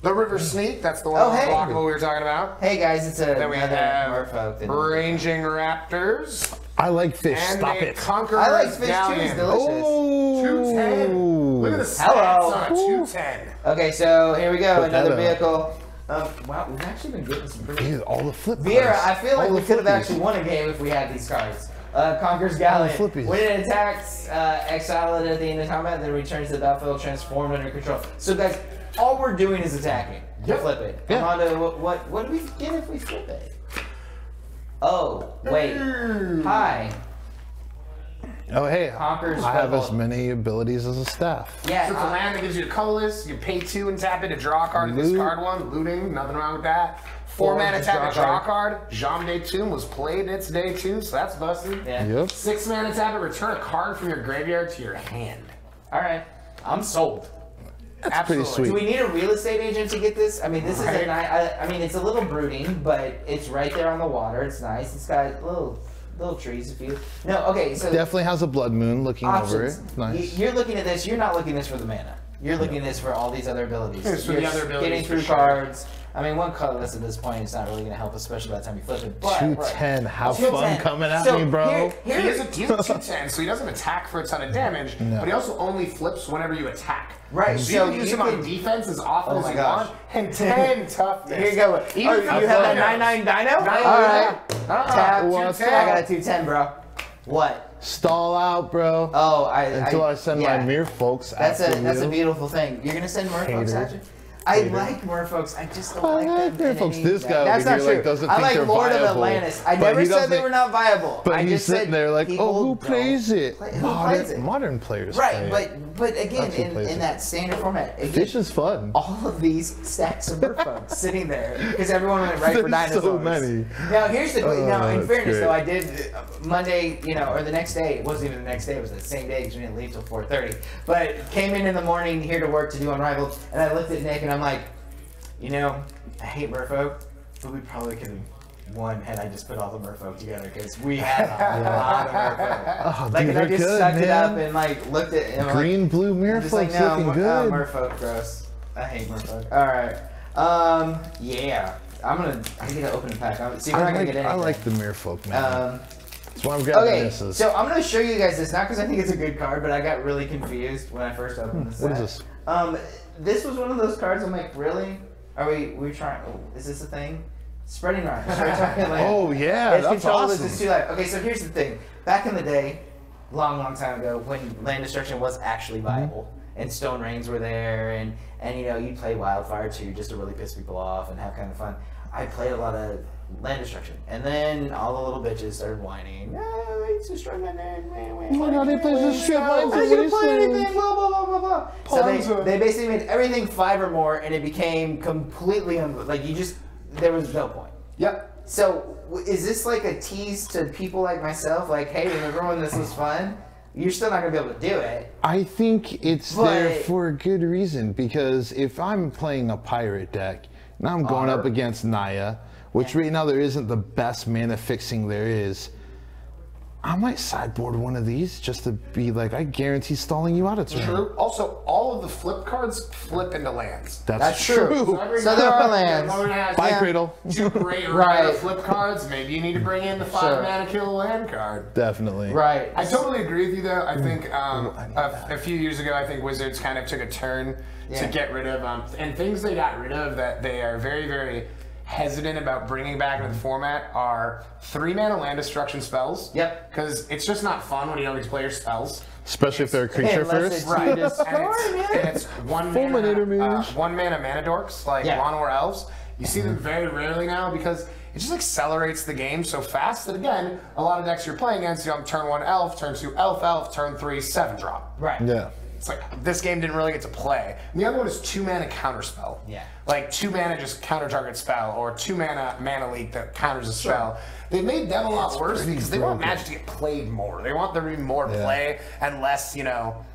The River Sneak, that's the one Oh, hey. blockable we were talking about. Hey guys, it's Then we another have Merfolk. that- Ranging Raptors I like fish. and Stop a it. Conqueror I like fish too. It's Galleon. delicious. Oh. 210. Look at the stats Hello. on a 210. Okay, so here we go. Put that Another up. vehicle. Wow, we've actually been getting some pretty. Dude, all the flip Viera, cards. I feel like All we the could have flippies. actually won a game if we had these cards. Conquers Galleon. flippies. When it attacks, exile it at the end of combat, then returns to the battlefield, transformed under control. So guys, all we're doing is attacking. Yep. Flip it. Yeah. Armando, what do we get if we flip it? Oh, wait. Hi. Oh, hey. Conquers I have Rebel. as many abilities as a staff. Yeah. So it's a land that gives you a colorless. You pay 2 and tap it to draw a card and Loot. discard one. Looting, nothing wrong with that. 4 mana tap to draw a card. Jean de Tomb was played its day 2, so that's busted. Yeah. Yep. 6 mana tap it, return a card from your graveyard to your hand. All right. I'm sold. That's pretty Absolutely. sweet. Do we need a real estate agent to get this? I mean, this is Right. a nice. I mean, it's a little brooding, but it's right there on the water. It's nice. It's got little trees. If you no, okay. So Definitely has a blood moon looking over it. options. Nice. You're looking at this. You're not looking at this for the mana. You're looking at this for all these other abilities. It's for You're the other abilities, getting for through sure. cards. I mean, one colorless at this point is not really going to help, especially by the time you flip it. But 210. Have 210. fun coming at So me, bro. Here, He is a 210, so he doesn't attack for a ton of damage, No. but he also only flips whenever you attack. Right, So, so you can use you him on can- defense as often Oh as my you gosh. want, and 10 toughness. Here you go. Even Oh, if you have that Dinos. 9/9 Dino? Nine, All right. Tap, What's 210. I got a 210, bro. What? Stall out, bro. Oh, Until I send yeah. my mere folks That's after a you. beautiful thing. You're gonna send merfolks Hater. at you? I like merfolks. I just don't I like like them. in merfolks. any- This guy That's over not here, like, true. doesn't I think like they're Lord of viable. Atlantis. I But never he said they doesn't- were not viable. But I he's just sitting said there like, people oh, who don't plays it? play- who plays it? Modern players Right, play it. but again, That's who in plays it. that standard format, again, Fish is fun. all of these stacks of merfolks sitting there because everyone went right for There's dinosaurs. so many. Now here's the now in that's fairness great. though, I did Monday, or the next day. It wasn't even the next day. It was the same day because we didn't leave till 4:30. But came in the morning here to work to do Unrivaled, and I looked at Nick and I'm like, I hate merfolk, but we probably could have won had I just put all the merfolk together because we had a lot of merfolk. Oh, Like, dude, and I they're just good, sucked it up man. and looked at it and I'm Green, blue mirror I'm just folks like, no, looking good. merfolk, gross. I hate merfolk. All right. Yeah. I get to open a pack. See, we're not gonna get anything. I like the mirror folk, man. That's why I'm grabbing Okay, misses. so I'm gonna show you guys this, not because I think it's a good card, but I got really confused when I first opened this. What is set. this? This was one of those cards. I'm like, really? Are we trying? Is this a thing? Spreading Rhymes. We're talking like, Oh, yeah, it's that's control awesome. is too loud. Okay, so here's the thing. Back in the day, long time ago, when land destruction was actually viable, and Stone Rains were there, and you'd play Wildfire too, just to really piss people off and have kind of fun. I played a lot of land destruction, and then all the little bitches started whining. It's destroyed my land. Oh my God, he plays this shit. Mine's I a didn't play wasteland. anything. Blah blah blah blah blah. So Ponza. they basically made everything 5 or more, and it became completely there was no point. Yep. So is this like a tease to people like myself? Like, hey, remember when this was fun? You're still not gonna be able to do it. I think it's But- there for a good reason, because if I'm playing a pirate deck and I'm going up against Naya, which right now there isn't the best mana fixing there is, I might sideboard one of these just to be like, I guarantee stalling you out a turn. True. Also, all of the flip cards flip into lands. That's true. true. every So there are time lands. Modern has Bye, Yeah. Cradle. 2 great Right. flip cards. Maybe you need to bring in the 5 Sure. mana kill a land card. Definitely. Right. I totally agree with you, though. I think I need a few years ago, I think Wizards kind of took a turn Yeah. to get rid of, and things they got rid of that they are very, very hesitant about bringing back into the format are 3 mana land destruction spells. Yep. Because it's just not fun when you don't get to play your spells. Especially if they're a creature Unless first. it's- Right. Just and story, man. it's 1 Fulminator mana, mage. 1 mana Mana Dorks, like Yeah. Llanowar Elves. You see them very rarely now because it just accelerates the game so fast that, again, a lot of decks you're playing against, you have turn 1 elf, turn 2 elf, turn 3 7-drop. Right. Yeah. It's like, this game didn't really get to play. And the other one is 2-mana counterspell. Yeah. Like 2 mana just counter target spell, or 2 mana leak that counters a spell. They made them a lot worse because they want Magic to get played more. They want there to be more play and less, you know.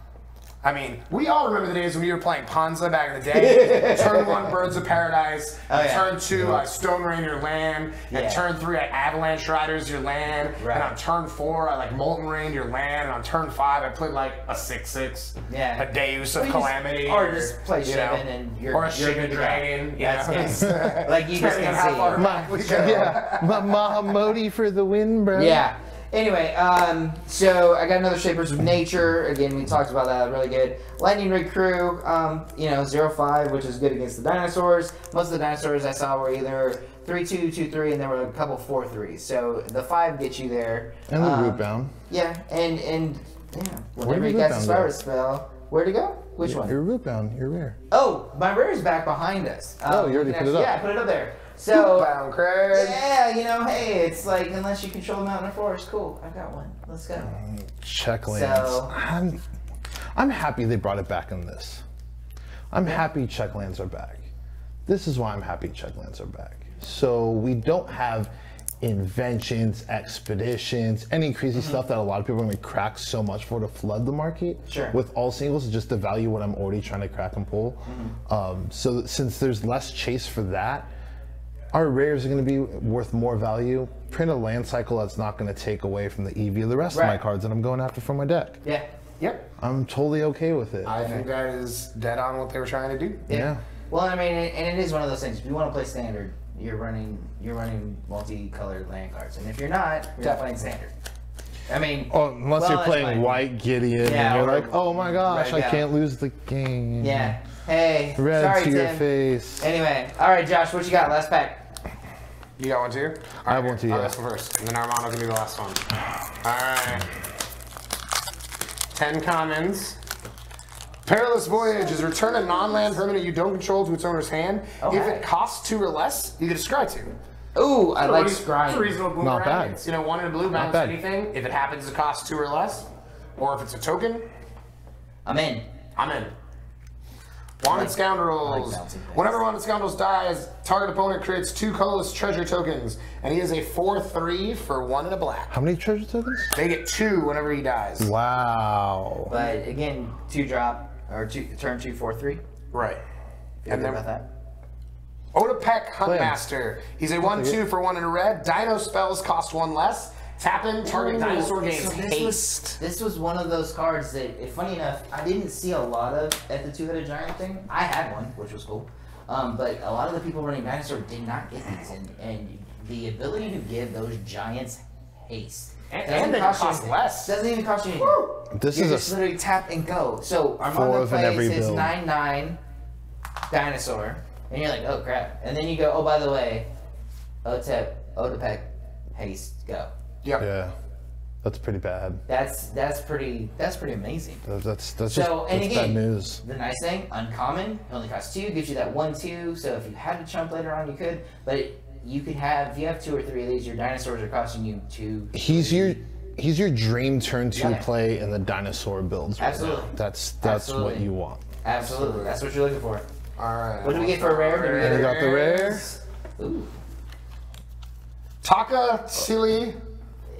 I mean, we all remember the days when you were playing Ponza back in the day. Turn 1, Birds of Paradise. Turn 2, Stone Rain your land. And turn 3, Avalanche Riders your land. Right. And on turn 4, I like Molten Rain your land. And on turn 5, I played like a 6/6. Yeah. A Deus of Calamity. Or just play Shivan and you're or a you're good Shivan to go. Dragon. That's it. Like you just Depending on can how see. far back we go. Yeah. Mahamodi for the win, bro. Yeah. Anyway, so I got another Shapers of Nature. Again, we talked about that. Really good. Lightning Rig Crew, you know, 0-5, which is good against the dinosaurs. Most of the dinosaurs I saw were either 3-2, 2-3, and there were a couple 4-3s. So the 5 gets you there. And the Rootbound. Yeah, and yeah. Where Whenever did you cast a Rootbound Spirit spell, where'd it go? Which one? You're Rootbound. You're rare. Oh, my rare is back behind us. Oh, you already put it up. Yeah, I put it up there. So, Bound Craig. yeah, you know, hey, it's like, unless you control the mountain or forest, cool, I've got one. Let's go. Check lands. So- I'm happy they brought it back in this. I'm happy check lands are back. This is why I'm happy check lands are back. So we don't have inventions, expeditions, any crazy stuff that a lot of people are going to crack so much for to flood the market. Sure. With all singles, just to value what I'm already trying to crack and pull. So since there's less chase for that, our rares are going to be worth more value. Print a land cycle that's not going to take away from the EV of the rest of my Right. cards that I'm going after for my deck. Yeah. Yep. I'm totally okay with it. I think that is dead on what they were trying to do. Yeah. Well, I mean, and it is one of those things. If you want to play standard, you're running multicolored land cards, and if you're not, you're not playing standard. I mean, Oh, unless well, you're that's playing fine. White Gideon Yeah, and you're or like, oh my gosh, Red I Gal. can't lose the game. Yeah. Hey. Red sorry, to your Tim. face. Anyway, all right, Josh, what you got? Last pack. You got one too? I have one too, I'll yeah. go first, and then Armando can do the last one. Alright. 10 commons. Perilous Voyage is return a non-land permanent you don't control to its owner's hand. Okay. If it costs 2 or less, you get a scry 2. Ooh, I like It's a scrying. reasonable boomerang. Not bad. It's, 1 in a blue, bounce bad. anything. If it happens to cost 2 or less, or if it's a token, I'm in. I'm in. Wanted Scoundrels. bouncing things. Whenever Wanted Scoundrels dies, target opponent creates 2 colorless treasure tokens, and he is a 4/3 for 1 and a black. How many treasure tokens? They get 2 whenever he dies. Wow. But again, 2-drop or turn 2, 4, 3. Right. Feel And good then about that. Odapek Play him. Huntmaster. He's a 1/2 for 1 and a red. Dino spells cost 1 less. Tap in, target dinosaur gains So haste. this was one of those cards that, funny enough, I didn't see a lot of at the Two-Headed Giant thing. I had one, which was cool. But a lot of the people running Dinosaur did not get these. And the ability to give those giants haste. And they cost anything. less. Doesn't even cost you anything. This You're is just literally tap and go. So 4 Armando of in every plays his build. 9/9 dinosaur, and you're like, oh crap. And then you go, oh, by the way, Odapek, haste, go. Yep. Yeah. That's pretty bad. That's pretty amazing. That's So, just and that's again, bad news. the nice thing, uncommon, it only costs 2, gives you that 1/2. So if you had to chump later on, you could. But you could have, if you have 2 or 3 of these, your dinosaurs are costing you 2. He's your dream turn 2 Yeah. play in the dinosaur builds. Right Absolutely. now. That's Absolutely. what you want. Absolutely, that's what you're looking for. Alright. What do we get for a rare? Did we get We got the rare. Ooh, Taka Silly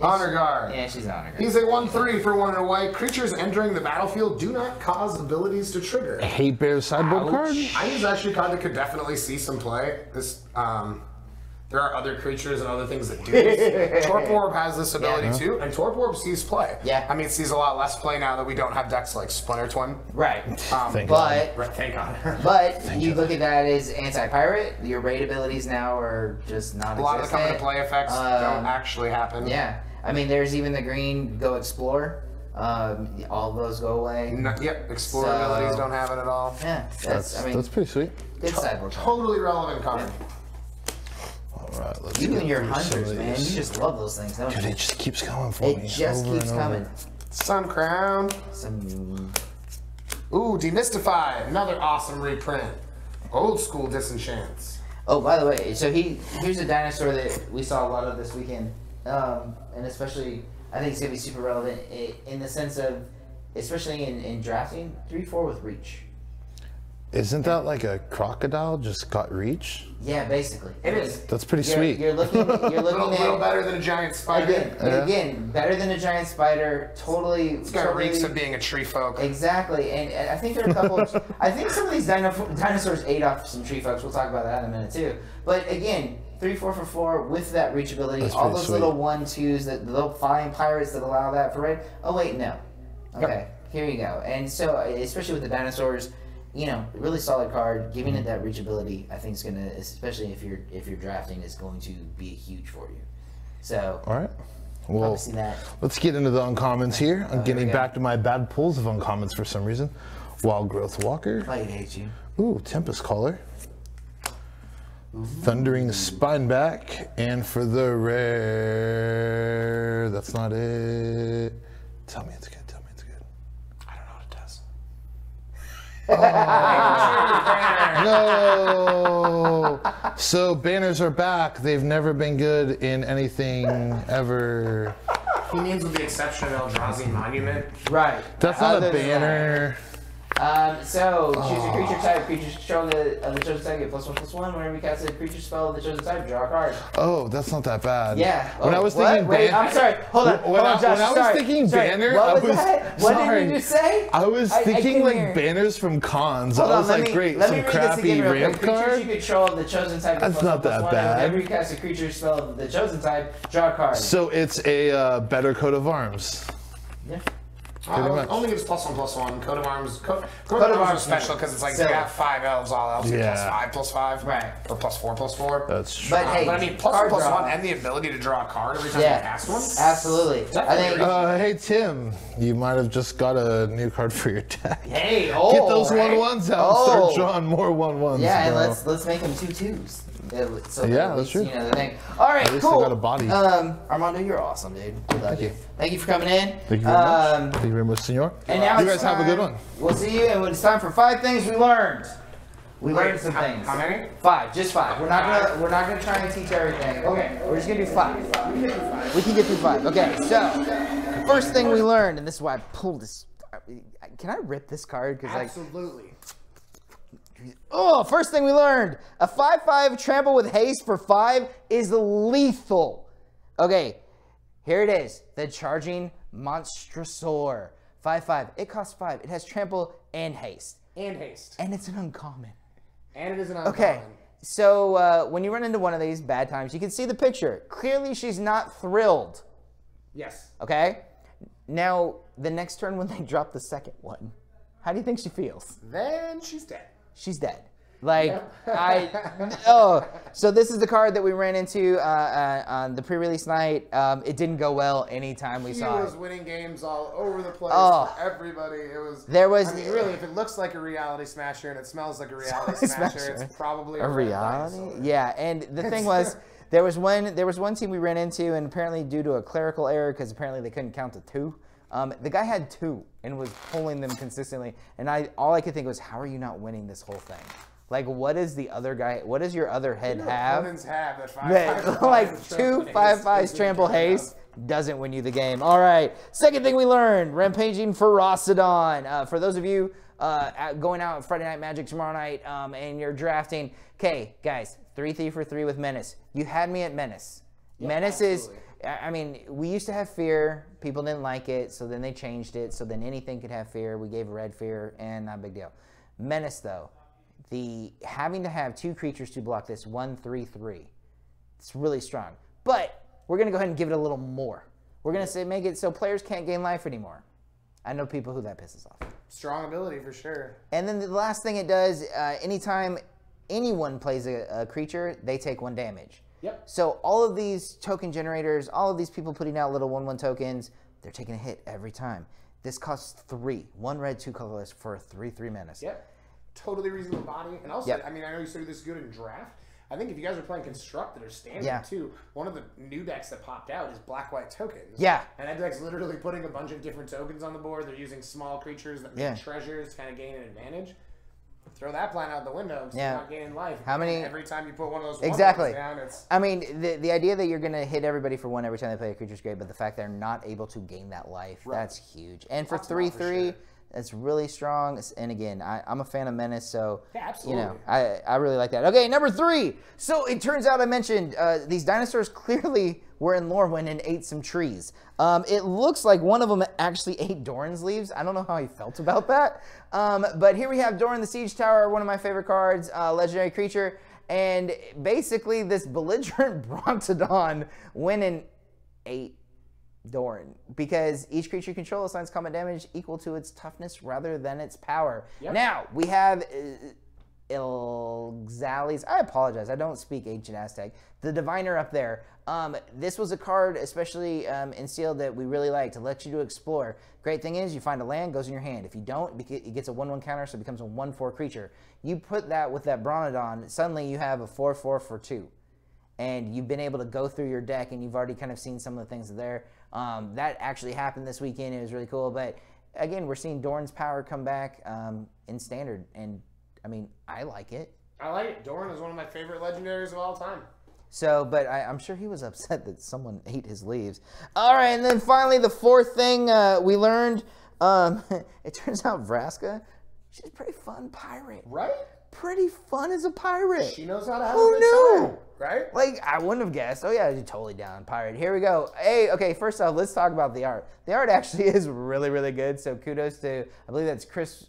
Honor Guard. yeah, she's on her. He's a 1/3 for 1 and a white. Creatures entering the battlefield do not cause abilities to trigger. Hate Bear's sideboard Ouch. card. I think it's actually a card that could definitely see some play. There are other creatures and other things that do this. Torpor has this ability Yeah. too, and Torpor sees play. Yeah. I mean, it sees a lot less play now that we don't have decks like Splinter Twin. Right. Thank But Right, thank God. But you look at that as anti-pirate. Your raid abilities now are just non-existent. A lot of the come into play effects don't actually happen. Yeah, I mean, there's even the green go explore. All of those go away. Yep, Explorer So- abilities don't have it at all. Yeah, that's I mean, That's pretty sweet. good sideboard. Totally relevant card. All right, let's You get and your through some hunters, of man. these. You just love those things, don't Dude, you? it just keeps coming for me. It just over keeps and over. coming. Sun Crown. Some Ooh, Demystify. Another awesome reprint. Old school Disenchants. Oh, by the way, so here's a dinosaur that we saw a lot of this weekend, and especially I think it's gonna be super relevant in the sense of, especially in drafting, 3/4 with reach. Isn't that like a crocodile just got reach? Yeah, basically. It is. That's pretty sweet. You're looking A little at better than a giant spider. again, better than a giant spider. Totally. It's got reeks of being a tree folk. Exactly, and I think there are a couple. I think some of these dinosaurs ate off some tree folks. We'll talk about that in a minute too. But again, 3/4 for 4 with that reachability. That's all pretty those sweet. little 1/2s, that the little flying pirates that allow that for red. Oh wait, no. Okay, here you go. And so, especially with the dinosaurs, you know, really solid card. Giving it that reachability, I think is gonna, especially if you're drafting, is going to be huge for you. So. All right. Well, Obviously that. let's get into the uncommons here. I'm here getting we go. back to my bad pulls of uncommons for some reason. Wild Growth Walker. I hate you. Ooh, Tempest Caller. Thundering Spineback. And for the rare, that's not it. Tell me it's good. Tell me it's good. I don't know what it does. No. So banners are back. They've never been good in anything ever. He means with the exception of Eldrazi Monument. Right. That's not Other a than banner. So choose a creature type. Creatures controlling the chosen type get +1/+1. Whenever you cast a creature spell of the chosen type, draw a card. Oh, that's not that bad. Yeah. When Oh, I was what? thinking Wait, ban- I'm sorry. Hold on. When I- Hold on, Josh. when I was Sorry. thinking Sorry. banner, what I was was- that? What sorry. did you just say? I was thinking couldn't like hear. banners from cons. Hold I on, was let like, me, great, let some me read this crappy again real quick. ramp Creatures card. you control of the chosen type. That's get not that +1/+1. bad. Whenever you cast a creature spell of the chosen type, draw a card. So it's a better coat of arms. Yeah. much. Only gives +1/+1. Coat of Arms. Coat of of Arms Arms is special because it's like silly. you have 5 elves, all elves get Yeah. +5/+5. Right. Or +4/+4. That's true. But hey, But I mean, card +1/+1 draw. and the ability to draw a card every time Yeah. you cast one. Absolutely. I think. Hey Tim, you might have just got a new card for your deck. Hey, oh, Get those right? 1/1s out and Oh. start drawing more 1/1s. Yeah, and bro. let's make them 2/2s. So Yeah, at that's least, true. You know the thing. All right, At least cool. they got a body. Armando, you're awesome, dude. We love you. Thank you for coming in. Thank you very much. Thank you very much, senor. And now you it's guys have a good time- one. We'll see you, and it's time for 5 things we learned. We learned some things. How many? 5, just 5. We're not gonna try and teach everything. Okay, we're just gonna do 5. We can get through 5. Okay, so first thing we learned, and this is why I pulled this. Can I rip this card? Because like. Absolutely. Oh, first thing we learned, a 5/5 trample with haste for 5 is lethal. Okay, here it is, the Charging Monstrosaur. 5/5, it costs 5. It has trample and haste. And haste. And it's an uncommon. And it is an uncommon. Okay, so when you run into one of these bad times, you can see the picture. Clearly she's not thrilled, Yes. okay? Now, the next turn when they drop the second one, how do you think she feels? Then she's dead. She's dead. Like, so this is the card that we ran into on the pre-release night. It didn't go well anytime we He saw was it. winning games all over the place Oh. for everybody. It was. There was- I mean, really, if it looks like a reality smasher and it smells like a reality smasher, it's probably A red reality? dinosaur. Yeah, and the thing was, there was one team we ran into, and apparently due to a clerical error, because apparently they couldn't count to 2, the guy had 2 and was pulling them consistently, and all I could think was, how are you not winning this whole thing? Like, what does the other guy? What does your other head Your have? opponents have that 5/5 That, like trample 2 haste 5/5s isn't trample good enough. haste doesn't win you the game. All right. Second thing we learned: Rampaging Ferocidon. For those of you going out Friday Night Magic tomorrow night and you're drafting, okay, guys, 3 for 3 with Menace. You had me at Menace. Menace absolutely. I mean, we used to have Fear. People didn't like it, so then they changed it. So then anything could have Fear. We gave Red Fear, and not a big deal. Menace, though, the having to have 2 creatures to block this 1/3/3. It's really strong. But we're going to go ahead and give it a little more. We're going to make it so players can't gain life anymore. I know people who that pisses off. Strong ability for sure. And then the last thing it does, anytime anyone plays a creature, they take 1 damage. Yep. So all of these token generators, all of these people putting out little 1/1 tokens, they're taking a hit every time. This costs 3. 1 red, 2 colorless for a 3/3 Menace. Yep. Totally reasonable body. And also, Yep. I mean, I know you said this is good in draft. I think if you guys are playing Constructed or Standard Yeah. too, one of the new decks that popped out is Black-White tokens. Yeah. And that deck's literally putting a bunch of different tokens on the board. They're using small creatures that make Yeah. treasures to kind of gain an advantage. throw that plan out the window. Cause Yeah. you're not gaining life. How many- And every time you put one of those Exactly. down, it's I mean, the idea that you're going to hit everybody for 1 every time they play a creature is great, but the fact they're not able to gain that life, that's huge. And for That's not for 3/3, sure. that's really strong. And again, I'm a fan of Menace, so Yeah, you absolutely. know, I really like that. Okay, number 3. So it turns out I mentioned these dinosaurs clearly were in Lorwyn and ate some trees. It looks like one of them actually ate Doran's leaves. I don't know how he felt about that. But here we have Doran the Siege Tower, one of my favorite cards, legendary creature. And basically this belligerent Brontodon went and ate Doran because each creature you control assigns combat damage equal to its toughness rather than its power. Yep. Now, we have Ilxalis. I apologize. I don't speak Ancient Aztec. The Diviner up there. This was a card, especially in Sealed, that we really like to let you to explore. Great thing is, you find a land, goes in your hand. If you don't, it gets a 1/1 counter, so it becomes a 1/4 creature. You put that with that Bronodon, suddenly you have a 4/4 for 2. And you've been able to go through your deck, and you've already kind of seen some of the things there. That actually happened this weekend. It was really cool. But again, we're seeing Doran's power come back in Standard, and I mean, I like it. I like it. Doran is one of my favorite legendaries of all time. So, but I'm sure he was upset that someone ate his leaves. All right, and then finally, the 4th thing we learned, it turns out Vraska, she's a pretty fun pirate. Right? Pretty fun as a pirate. She knows how to have Who a good knew? time, right? Like, I wouldn't have guessed. Oh, yeah, you're totally down. Pirate. Here we go. Hey, okay, first off, let's talk about the art. The art actually is really, really good. So kudos to, I believe that's Chris.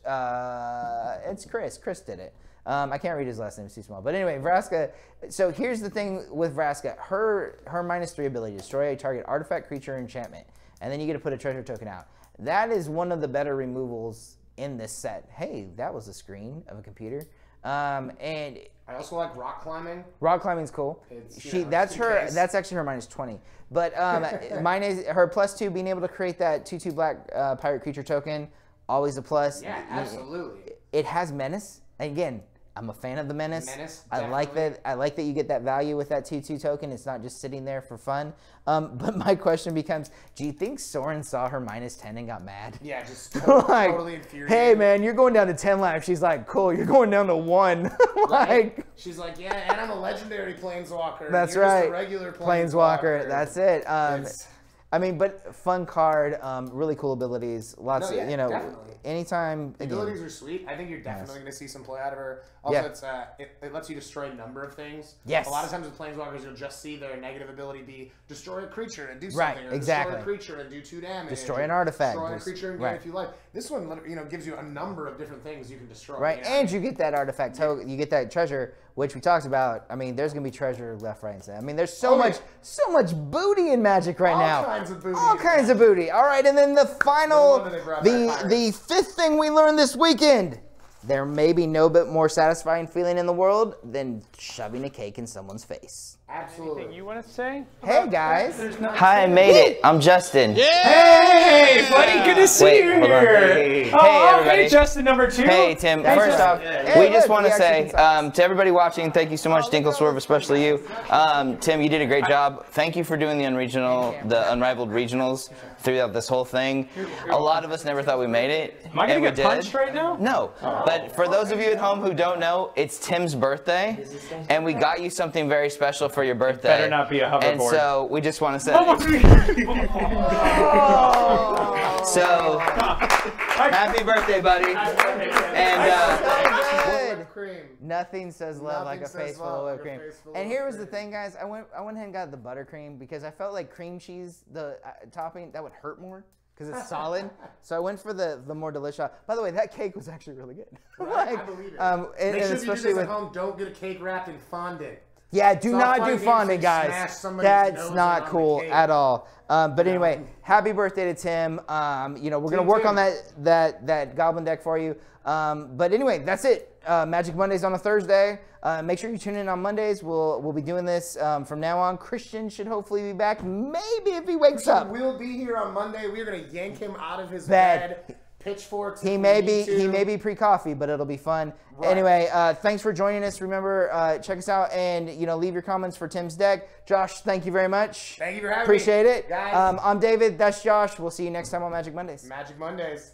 It's Chris. Chris did it. I can't read his last name. It's too small. But anyway, Vraska. So here's the thing with Vraska. Her -3 ability, destroy a target artifact, creature, or enchantment. And then you get to put a treasure token out. That is one of the better removals in this set. Hey, that was a screen of a computer. And I also like rock climbing. rock climbing's cool. It's, you She know, that's just in her. case. That's actually her -20. But mine is her +2, being able to create that 2/2 black pirate creature token. Always a plus. Yeah, absolutely. It has menace. Again, I'm a fan of the menace. Menace, I like definitely. that. I like that you get that value with that 2/2 token. It's not just sitting there for fun. But my question becomes: do you think Soren saw her -10 and got mad? Yeah, just Like, totally infuriated. hey man, you're going down to 10 lives. She's like, cool. You're going down to 1. like. She's like, yeah, and I'm a legendary planeswalker. and That's you're right. Just a regular Planeswalker. That's it. It's- I mean, but fun card, really cool abilities. Lots No, yeah, of, you know, definitely. anytime. The Again, abilities are sweet. I think you're definitely going to see some play out of her. Also, Yeah. it lets you destroy a number of things. Yes. A lot of times with Planeswalkers, you'll just see their negative ability be destroy a creature and do Right, something. Or exactly. Destroy a creature and do 2 damage. Destroy an artifact. Destroy a creature and gain Right. a few life. This one, gives you a number of different things you can destroy. right? you know? And you get that artifact token, you get that treasure, which we talked about. I mean, there's going to be treasure left, right, and center. I mean, there's so Oh, much, yeah. so much booty in Magic right All now. kinds of booty All in kinds of booty. All right, and then the final, No wonder they brought back the 5th thing we learned this weekend. There may be no bit more satisfying feeling in the world than shoving a cake in someone's face. Absolutely. Anything you want to say? Hey guys. Hi, I made it. I'm Justin. Hey, buddy, good to see Wait, you hold on. here. Hey, Oh, everybody. hey, Justin, number 2. Hey, Tim. Hey, First Justin. off, Hey, we look, just want we to actually say can sign. to everybody watching, thank you so much, Dinkleswerve, especially you. Tim, you did a great job. Thank you for doing the Unrivaled Regionals throughout this whole thing. A lot of us never thought we made it, Am I and going we to get did. punched right now? No, but for those of you at home who don't know, it's Tim's birthday, and we got you something very special for your birthday. better not be a hoverboard. And so we just want to say, so happy birthday, buddy. And Good. Cream. Nothing says love like a Nothing says face full of love whipped like a cream. face full And of here whipped was the cream. thing, guys. I went ahead and got the buttercream because I felt like cream cheese, the topping, that would hurt more because it's solid. So I went for the more delicious. By the way, that cake was actually really good. Right, I believe it. And, Make and sure if you do especially this with at home, don't get a cake wrapped in fondant. yeah, do It's all not fun do and games fondant, to smash guys. somebody's That's nose not on the cool cake. at all. But anyway, happy birthday to Tim. You know, we're gonna Team work Tim. on that goblin deck for you. But anyway, that's it. Magic Mondays on a Thursday. Make sure you tune in on Mondays. We'll be doing this from now on. Christian should hopefully be back. Maybe if he wakes up. We'll be here on Monday. We're gonna yank him out of his Bed. bed. Pitchforks. He if we may need be to. pre-coffee, but it'll be fun. Right. Anyway, thanks for joining us. Remember, check us out and leave your comments for Tim's deck. Josh, thank you very much. Thank you for having Appreciate me. it. Guys. I'm David. That's Josh. We'll see you next time on Magic Mondays. Magic Mondays.